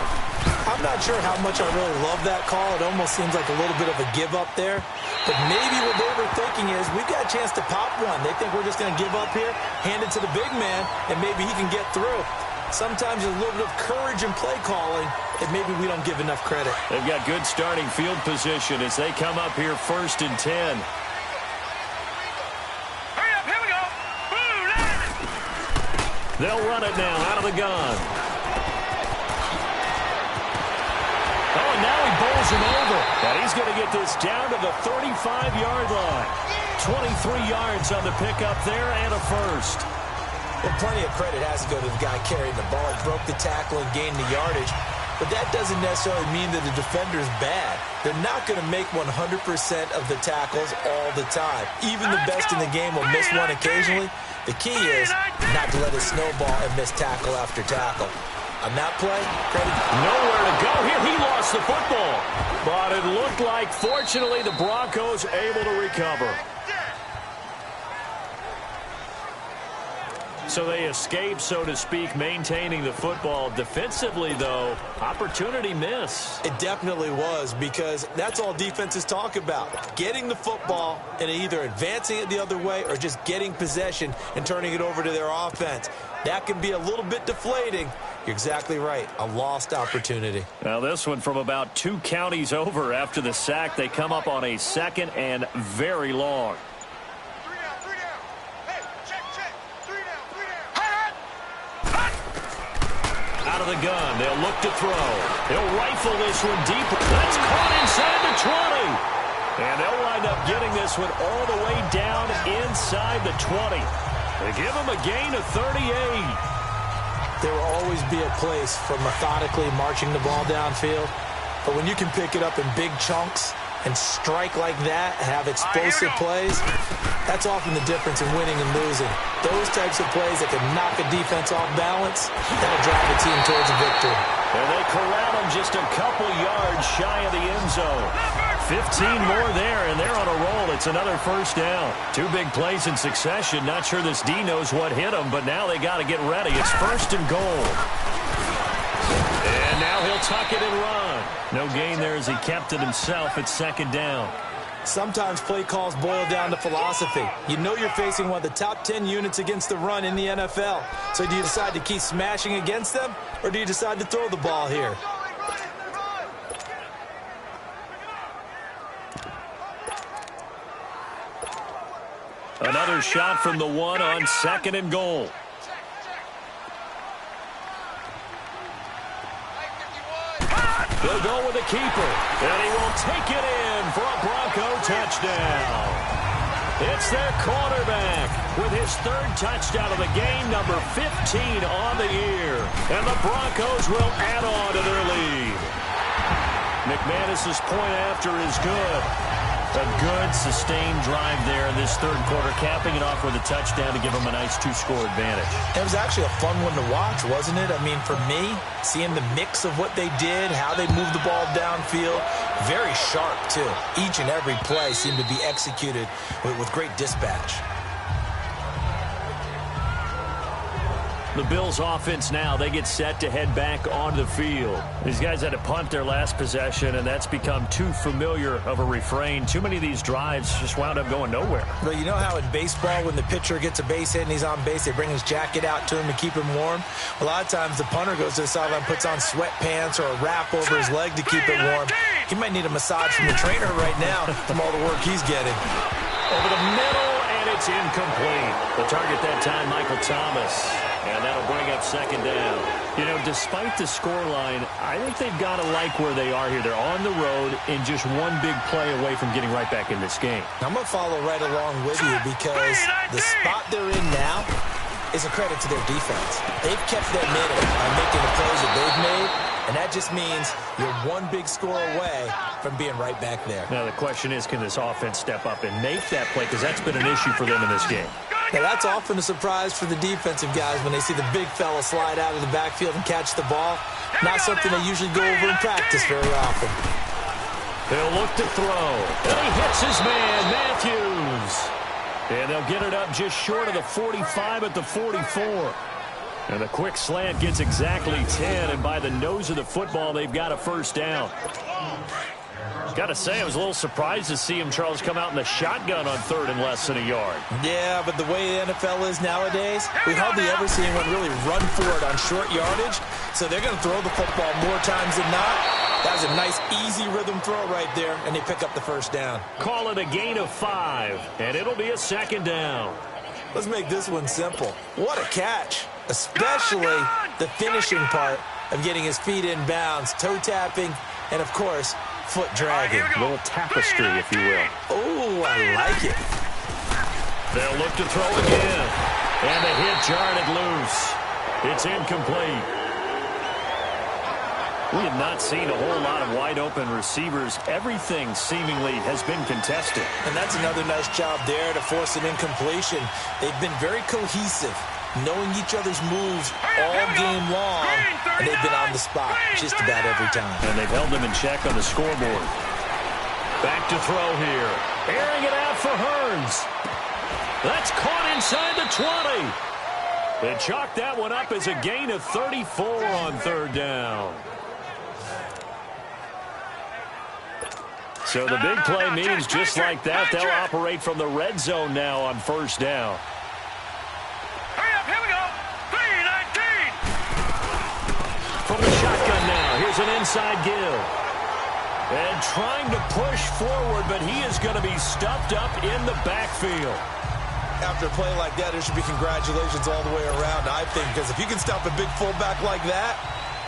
I'm not sure how much I really love that call. It almost seems like a little bit of a give up there. But maybe what they were thinking is, we've got a chance to pop one. They think we're just going to give up here, hand it to the big man, and maybe he can get through. Sometimes there's a little bit of courage in play calling that maybe we don't give enough credit. They've got good starting field position as they come up here 1st and 10. Hurry up, here we go! Blue, land it! They'll run it now out of the gun. Oh, and now he bowls him over. And he's going to get this down to the 35-yard line. 23 yards on the pickup there and a first. Well, plenty of credit has to go to the guy carrying the ball. He broke the tackle and gained the yardage. But that doesn't necessarily mean that the defender's bad. They're not going to make 100% of the tackles all the time. Even the best in the game will miss one occasionally. The key is not to let it snowball and miss tackle after tackle. On that play, credit. Nowhere to go here. He lost the football. But it looked like, fortunately, the Broncos able to recover. So they escape, so to speak, maintaining the football. Defensively, though, opportunity miss. It definitely was, because that's all defenses talk about. Getting the football and either advancing it the other way or just getting possession and turning it over to their offense. That can be a little bit deflating. You're exactly right. A lost opportunity. Now this one from about 2 counties over after the sack. They come up on a 2nd and very long. Out of the gun, they'll look to throw. He'll rifle this one deep. That's caught inside the 20. And they'll wind up getting this one all the way down inside the 20. They give him a gain of 38. There will always be a place for methodically marching the ball downfield. But when you can pick it up in big chunks and strike like that, have explosive plays, that's often the difference in winning and losing. Those types of plays that can knock a defense off balance, that'll drive a team towards a victory. And they corral him just a couple yards shy of the end zone. 15 more there, and they're on a roll. It's another first down. 2 big plays in succession. Not sure this D knows what hit him, but now they got to get ready. It's first and goal. And now he'll tuck it and run. No gain there as he kept it himself at second down. Sometimes play calls boil down to philosophy. You know you're facing one of the top 10 units against the run in the NFL. So do you decide to keep smashing against them, or do you decide to throw the ball here? Another shot from the 1 on second and goal. He'll go with the keeper, and he will take it in for a Bronco touchdown. It's their quarterback with his 3rd touchdown of the game, number 15 on the year. And the Broncos will add on to their lead. McManus's point after is good. A good, sustained drive there in this 3rd quarter, capping it off with a touchdown to give them a nice 2-score advantage. It was actually a fun one to watch, wasn't it? I mean, for me, seeing the mix of what they did, how they moved the ball downfield, very sharp, too. Each and every play seemed to be executed with great dispatch. The Bills offense now, they get set to head back onto the field. These guys had to punt their last possession, and that's become too familiar of a refrain. Too many of these drives just wound up going nowhere. Well, you know how in baseball, when the pitcher gets a base hit and he's on base, they bring his jacket out to him to keep him warm? A lot of times the punter goes to the sideline, puts on sweatpants or a wrap over his leg to keep it warm. He might need a massage from the trainer right now from all the work he's getting. Over the middle, and it's incomplete. The target that time, Michael Thomas. And that'll bring up second down. You know, despite the scoreline, I think they've got to like where they are here. They're on the road and just one big play away from getting right back in this game. I'm going to follow right along with you because the spot they're in now is a credit to their defense. They've kept them in it by making the plays that they've made, and that just means you're one big score away from being right back there. Now, the question is, can this offense step up and make that play? Because that's been an issue for them in this game. Now, that's often a surprise for the defensive guys when they see the big fella slide out of the backfield and catch the ball. Not something they usually go over in practice very often. He'll look to throw. And he hits his man, Matthews. And they'll get it up just short of the 45 at the 44. And the quick slant gets exactly 10. And by the nose of the football, they've got a first down. Got to say, I was a little surprised to see him, Charles, come out in the shotgun on 3rd and less than a yard. Yeah, but the way the NFL is nowadays, we hardly ever see anyone really run for it on short yardage. So they're going to throw the football more times than not. That was a nice, easy rhythm throw right there, and they pick up the first down. Call it a gain of 5, and it'll be a second down. Let's make this one simple. What a catch, especially the finishing part of getting his feet in bounds, toe tapping, and, of course, foot dragging. A little tapestry, if you will. Oh, I like it. They'll look to throw again. And the hit jarred it loose. It's incomplete. We have not seen a whole lot of wide-open receivers. Everything seemingly has been contested. And that's another nice job there to force an incompletion. They've been very cohesive, knowing each other's moves all game long, and they've been on the spot just about every time. And they've held them in check on the scoreboard. Back to throw here. Airing it out for Hearns. That's caught inside the 20. They chalk that one up as a gain of 34 on 3rd down. So the big play means just like that, they'll operate from the red zone now on 1st down. Hurry up, here we go. 3-19. From the shotgun now, here's an inside give. And trying to push forward, but he is going to be stuffed up in the backfield. After a play like that, there should be congratulations all the way around, I think, because if you can stop a big fullback like that,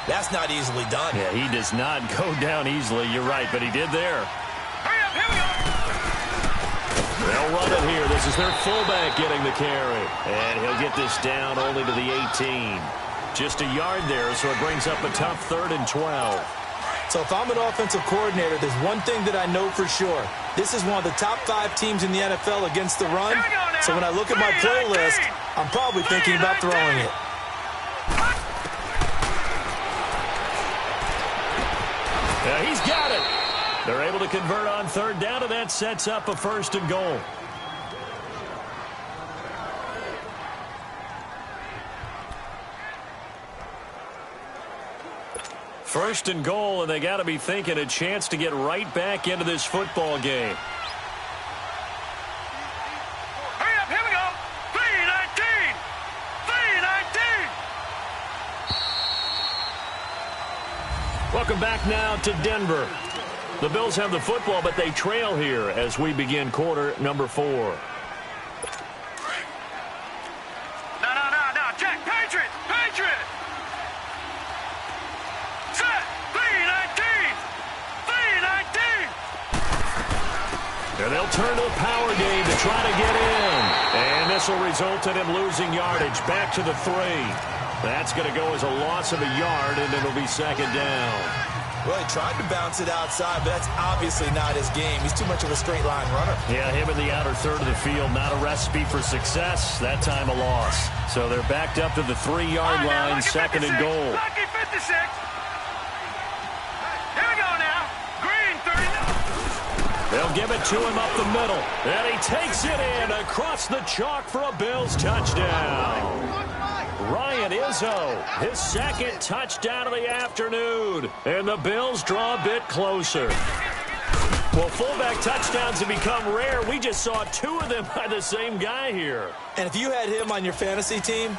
that's not easily done. Yeah, he does not go down easily. You're right, but he did there. Hurry up, here we go. They'll run it here. This is their fullback getting the carry. And he'll get this down only to the 18. Just a yard there, so it brings up a tough 3rd and 12. So if I'm an offensive coordinator, there's one thing that I know for sure. This is one of the top 5 teams in the NFL against the run. So when I look at my playlist, I'm probably thinking about throwing it. Yeah, he's got it. They're able to convert on third down, and that sets up a 1st and goal. First and goal, and they got to be thinking a chance to get right back into this football game. Hurry up, here we go. 3-19. 3-19. Welcome back now to Denver. The Bills have the football, but they trail here as we begin quarter number 4. No. Jack, Patriot. Set. 3-19. And they'll turn to the power game to try to get in. And this will result in him losing yardage back to the 3. That's going to go as a loss of a yard, and it'll be 2nd down. Well, he tried to bounce it outside, but that's obviously not his game. He's too much of a straight-line runner. Yeah, him in the outer third of the field, not a recipe for success. That time a loss. So they're backed up to the 3-yard line, 2nd and goal. Lucky 56. Here we go now. Green 39. They'll give it to him up the middle. And he takes it in across the chalk for a Bills touchdown. Ryan Izzo, his 2nd touchdown of the afternoon. And the Bills draw a bit closer. Well, fullback touchdowns have become rare. We just saw 2 of them by the same guy here. And if you had him on your fantasy team,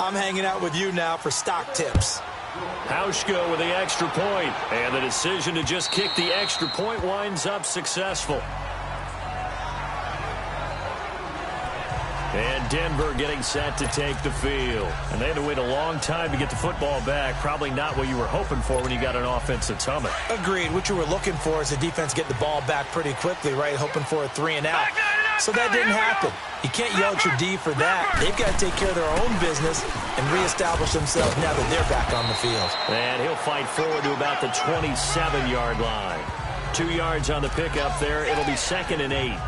I'm hanging out with you now for stock tips. Hauschka with the extra point. And the decision to just kick the extra point winds up successful. And Denver getting set to take the field. And they had to wait a long time to get the football back. Probably not what you were hoping for when you got an offense that's humming. Agreed. What you were looking for is the defense get the ball back pretty quickly, right? Hoping for a 3 and out. So that didn't happen. You can't yell at your D for that. They've got to take care of their own business and reestablish themselves now that they're back on the field. And he'll fight forward to about the 27-yard line. 2 yards on the pickup there. It'll be 2nd and 8.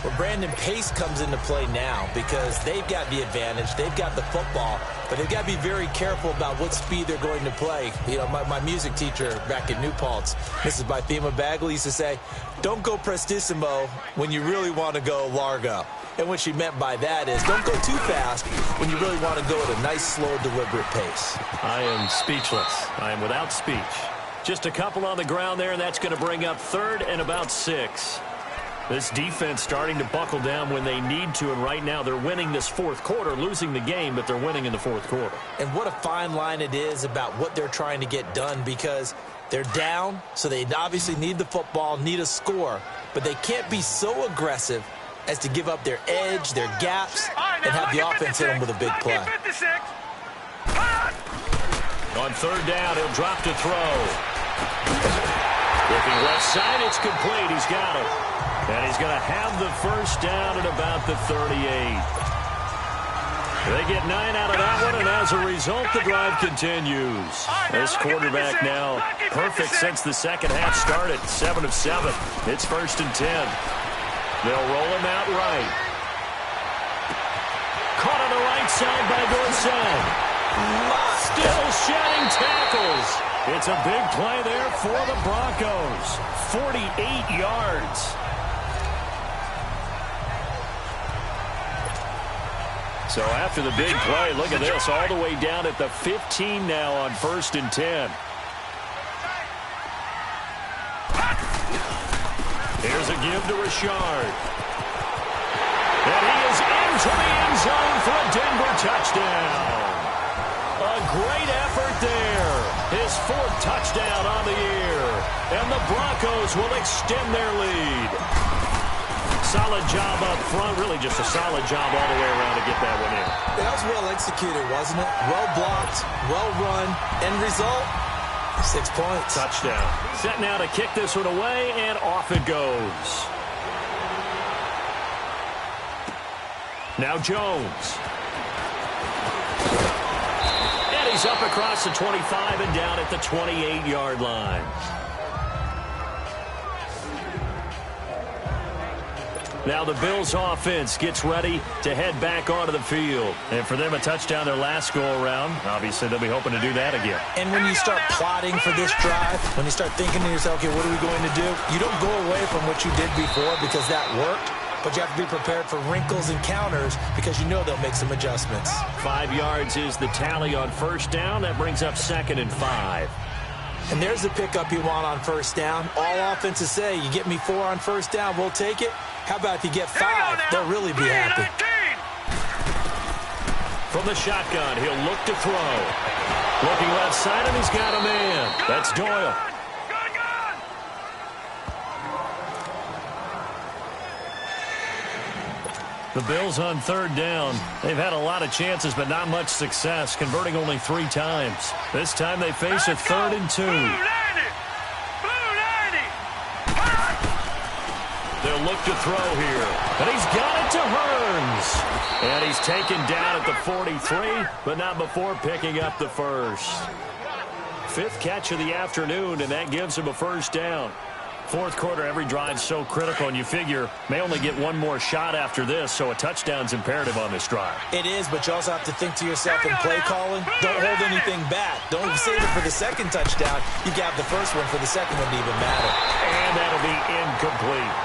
Well, Brandon, pace comes into play now because they've got the advantage. They've got the football, but they've got to be very careful about what speed they're going to play. You know, my music teacher back in New Paltz, Mrs. Bythema Bagley, used to say, don't go prestissimo when you really want to go largo. And what she meant by that is don't go too fast when you really want to go at a nice, slow, deliberate pace. I am speechless. I am without speech. Just a couple on the ground there, and that's going to bring up 3rd and about 6. This defense starting to buckle down when they need to, and right now they're winning this 4th quarter, losing the game, but they're winning in the 4th quarter. And what a fine line it is about what they're trying to get done because they're down, so they obviously need the football, need a score, but they can't be so aggressive as to give up their edge, their gaps, and have the offense hit them with a big play. On 3rd down, he'll drop to throw. Looking left side, it's complete. He's got it. And he's going to have the 1st down at about the 38. They get 9 out of that one, and as a result, the drive continues. This quarterback now perfect since the 2nd half started. 7 of 7. It's 1st and 10. They'll roll him out right. Caught on the right side by Dorsett. Still shedding tackles. It's a big play there for the Broncos. 48 yards. So after the big play, look at this, all the way down at the 15 now on 1st and 10. Here's a give to Richard. And he is into the end zone for a Denver touchdown. A great effort there. His 4th touchdown on the year. And the Broncos will extend their lead. Solid job up front. Really just a solid job all the way around to get that one in. That was well executed, wasn't it? Well blocked, well run. End result, 6 points. Touchdown. Set now to kick this one away, and off it goes. Now Jones. And he's up across the 25 and down at the 28-yard line. Now the Bills offense gets ready to head back onto the field. And for them, a touchdown their last go-around. Obviously, they'll be hoping to do that again. And when you start plotting for this drive, when you start thinking to yourself, okay, what are we going to do? You don't go away from what you did before because that worked. But you have to be prepared for wrinkles and counters because you know they'll make some adjustments. 5 yards is the tally on first down. That brings up 2nd and 5. And there's the pickup you want on first down. All offenses say, you get me 4 on first down, we'll take it. How about if you get 5? They'll really be happy. From the shotgun, he'll look to throw. Looking left side, and he's got a man. That's Doyle. The Bills on 3rd down. They've had a lot of chances, but not much success, converting only 3 times. This time they face a 3rd and 2. They'll look to throw here. And he's got it to Hearns. And he's taken down at the 43, but not before picking up the first. 5th catch of the afternoon, and that gives him a first down. 4th quarter, every drive's so critical, and you figure may only get one more shot after this, so a touchdown's imperative on this drive. It is, but you also have to think to yourself in play calling, don't hold anything back. Don't save it for the 2nd touchdown. You got the first one for the 2nd one to even matter. And that'll be incomplete.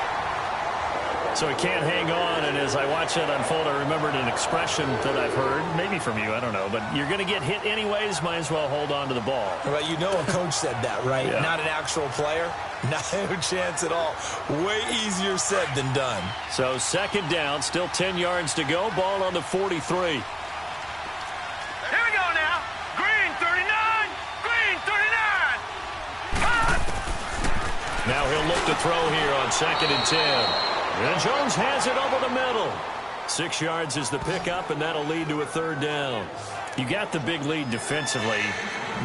So he can't hang on, and as I watch that unfold, I remembered an expression that I've heard, maybe from you, I don't know, but you're going to get hit anyways, might as well hold on to the ball. Well, you know a coach said that, right? Yeah. Not an actual player. Not a chance at all. Way easier said than done. So 2nd down, still 10 yards to go, ball on the 43. Here we go now. Green 39. Green 39. Now he'll look to throw here on 2nd and 10. And Jones has it over the middle. 6 yards is the pickup, and that'll lead to a 3rd down. You got the big lead defensively.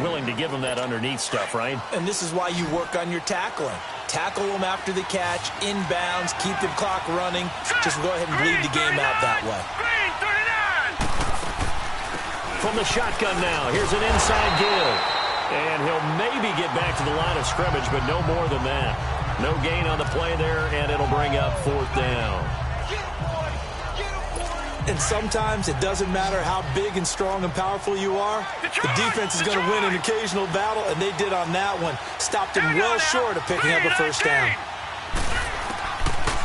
Willing to give them that underneath stuff, right? And this is why you work on your tackling. Tackle them after the catch, inbounds, keep the clock running. Just go ahead and bleed the game out that way. Green 39. From the shotgun now, here's an inside give. And he'll maybe get back to the line of scrimmage, but no more than that. No gain on the play there, and it'll bring up 4th down. And sometimes it doesn't matter how big and strong and powerful you are. The defense is going to win an occasional battle, and they did on that one. Stopped him well short of picking up a first down.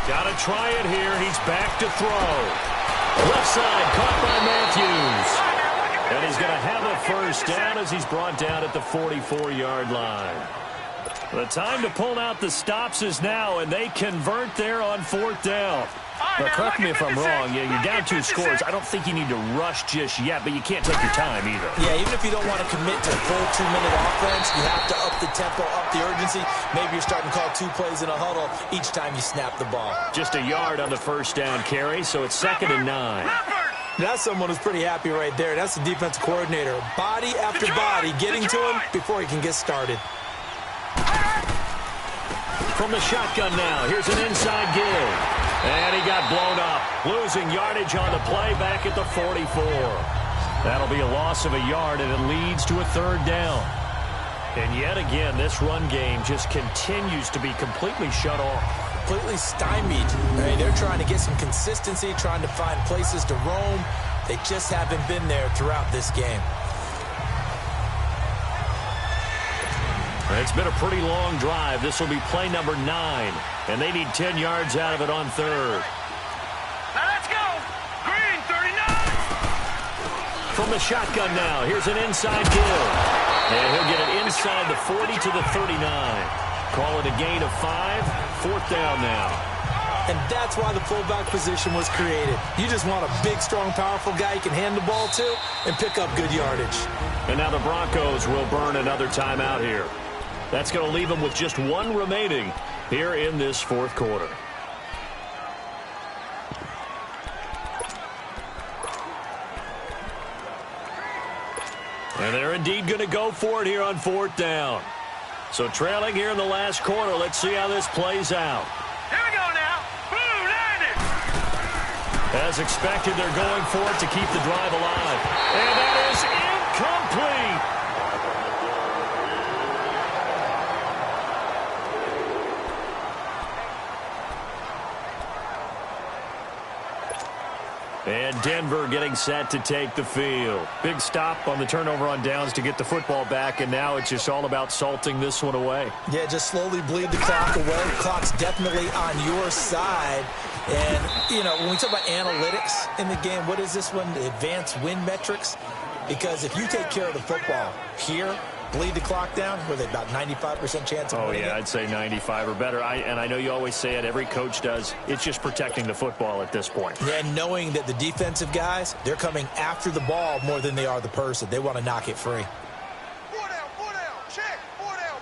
Got to try it here. He's back to throw. Left side, caught by Matthews. And he's going to have a first down as he's brought down at the 44-yard line. The time to pull out the stops is now, and they convert there on 4th down. Now, correct me if I'm wrong. Yeah, you're down 2 scores. I don't think you need to rush just yet, but you can't take your time either. Yeah, even if you don't want to commit to a full 2-minute offense, you have to up the tempo, up the urgency. Maybe you're starting to call 2 plays in a huddle each time you snap the ball. Just a yard on the first down carry, so it's 2nd and 9. That's someone who's pretty happy right there. That's the defensive coordinator. Body after body getting to him before he can get started. From the shotgun now, here's an inside give. And he got blown up, losing yardage on the play back at the 44. That'll be a loss of a yard, and it leads to a 3rd down. And yet again, this run game just continues to be completely shut off. Completely stymied. I mean, they're trying to get some consistency, trying to find places to roam. They just haven't been there throughout this game. It's been a pretty long drive. This will be play number 9, and they need 10 yards out of it on 3rd. Now let's go. Green 39. From the shotgun now, here's an inside give. And he'll get it inside the 40 to the 39. Call it a gain of 5, 4th down now. And that's why the fullback position was created. You just want a big, strong, powerful guy you can hand the ball to and pick up good yardage. And now the Broncos will burn another timeout here. That's going to leave them with just 1 remaining here in this 4th quarter. And they're indeed going to go for it here on 4th down. So trailing here in the last quarter, let's see how this plays out. Here we go now. Blue 90. As expected, they're going for it to keep the drive alive. And that is incomplete. And Denver getting set to take the field. Big stop on the turnover on downs to get the football back, and now it's just all about salting this one away. Yeah, just slowly bleed the clock away. The clock's definitely on your side. And, you know, when we talk about analytics in the game, what is this one? The advanced win metrics? Because if you take care of the football here, bleed the clock down, with about 95% chance of winning it. I'd say 95 or better. And I know you always say it, every coach does. It's just protecting the football at this point. Yeah, and knowing that the defensive guys, they're coming after the ball more than they are the person. They want to knock it free. 4 down, check, 4 down.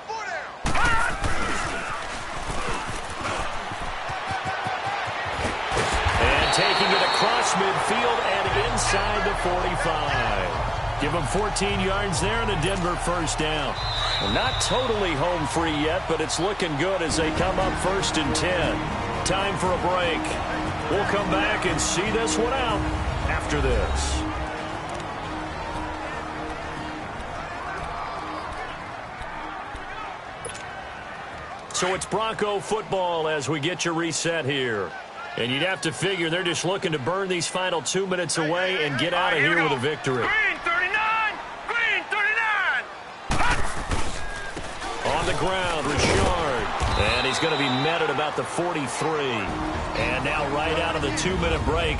And taking it across midfield and inside the 45. Give them 14 yards there and a Denver first down. Well, not totally home free yet, but it's looking good as they come up 1st and 10. Time for a break. We'll come back and see this one out after this. So it's Bronco football as we get you reset here. And you'd have to figure they're just looking to burn these final 2 minutes away and get out of here with a victory. Green 39! Green 39! On the ground, Richard. And he's going to be met at about the 43. And now right out of the 2-minute break,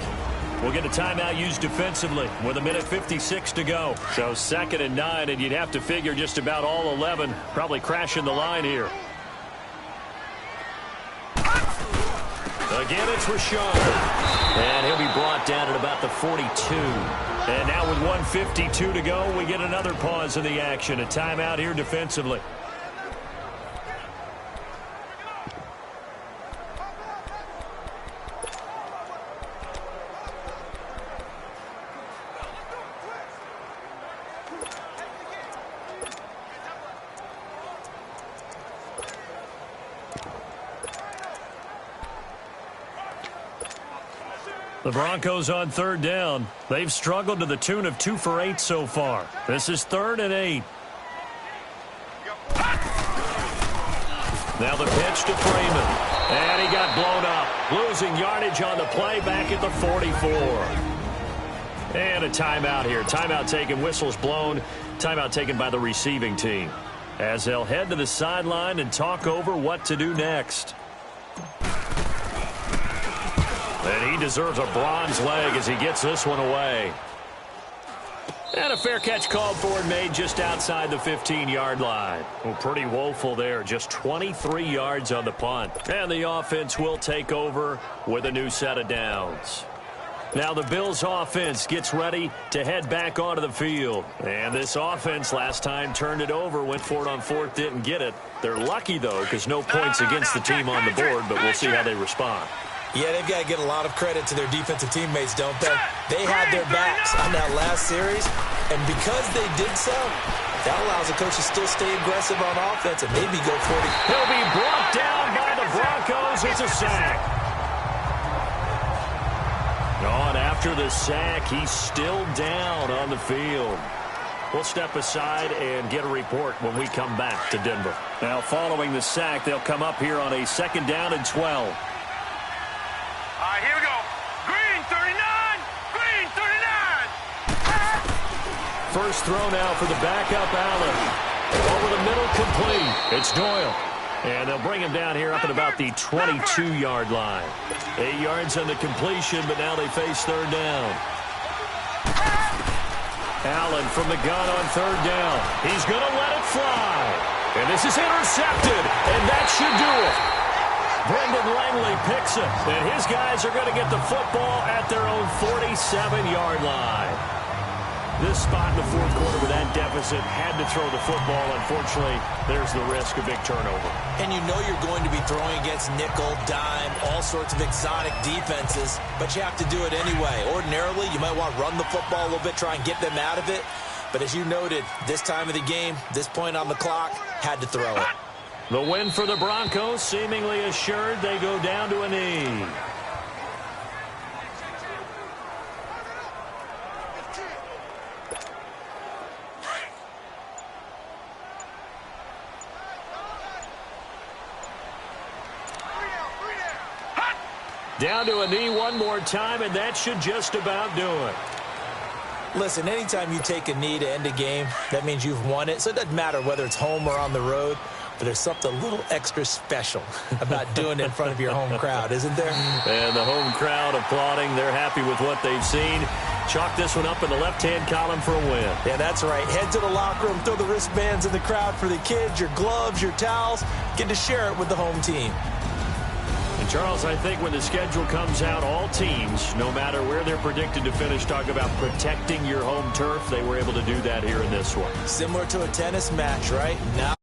we'll get a timeout used defensively with 1:56 to go. So 2nd and 9, and you'd have to figure just about all 11 probably crashing the line here. Again, it's Rashard. And he'll be brought down at about the 42. And now with 1:52 to go, we get another pause in the action. A timeout here defensively. The Broncos on 3rd down. They've struggled to the tune of 2 for 8 so far. This is 3rd and 8. Now the pitch to Freeman. And he got blown up. Losing yardage on the play back at the 44. And a timeout here. Timeout taken, whistles blown. Timeout taken by the receiving team, as they'll head to the sideline and talk over what to do next. And he deserves a bronze leg as he gets this one away. And a fair catch called for and made just outside the 15-yard line. Well, pretty woeful there. Just 23 yards on the punt. And the offense will take over with a new set of downs. Now the Bills offense gets ready to head back onto the field. And this offense last time turned it over, went for it on 4th, didn't get it. They're lucky, though, because no points against the team on the board, but we'll see how they respond. Yeah, they've got to get a lot of credit to their defensive teammates, don't they? They had their backs on that last series, and because they did so, that allows the coach to still stay aggressive on offense and maybe go 40. He'll be brought down by the Broncos. It's a sack. On after the sack, he's still down on the field. We'll step aside and get a report when we come back to Denver. Now, following the sack, they'll come up here on a 2nd down and 12. All right, here we go. Green 39! Green 39! First throw now for the backup, Allen. Over the middle, complete. It's Doyle. And they'll bring him down here up at about the 22-yard line. 8 yards on the completion, but now they face 3rd down. Allen from the gun on 3rd down. He's going to let it fly. And this is intercepted, and that should do it. Brendan Langley picks it, and his guys are going to get the football at their own 47-yard line. This spot in the 4th quarter with that deficit had to throw the football. Unfortunately, there's the risk of big turnover. And you know you're going to be throwing against nickel, dime, all sorts of exotic defenses, but you have to do it anyway. Ordinarily, you might want to run the football a little bit, try and get them out of it. But as you noted, this time of the game, this point on the clock, had to throw it. The win for the Broncos, seemingly assured. They go down to a knee. Down to a knee one more time, and that should just about do it. Listen, anytime you take a knee to end a game, that means you've won it. So it doesn't matter whether it's home or on the road, but there's something a little extra special about doing it in front of your home crowd, isn't there? And the home crowd applauding. They're happy with what they've seen. Chalk this one up in the left-hand column for a win. Yeah, that's right. Head to the locker room, throw the wristbands in the crowd for the kids, your gloves, your towels. Get to share it with the home team. And, Charles, I think when the schedule comes out, all teams, no matter where they're predicted to finish, talk about protecting your home turf. They were able to do that here in this one. Similar to a tennis match, right? Now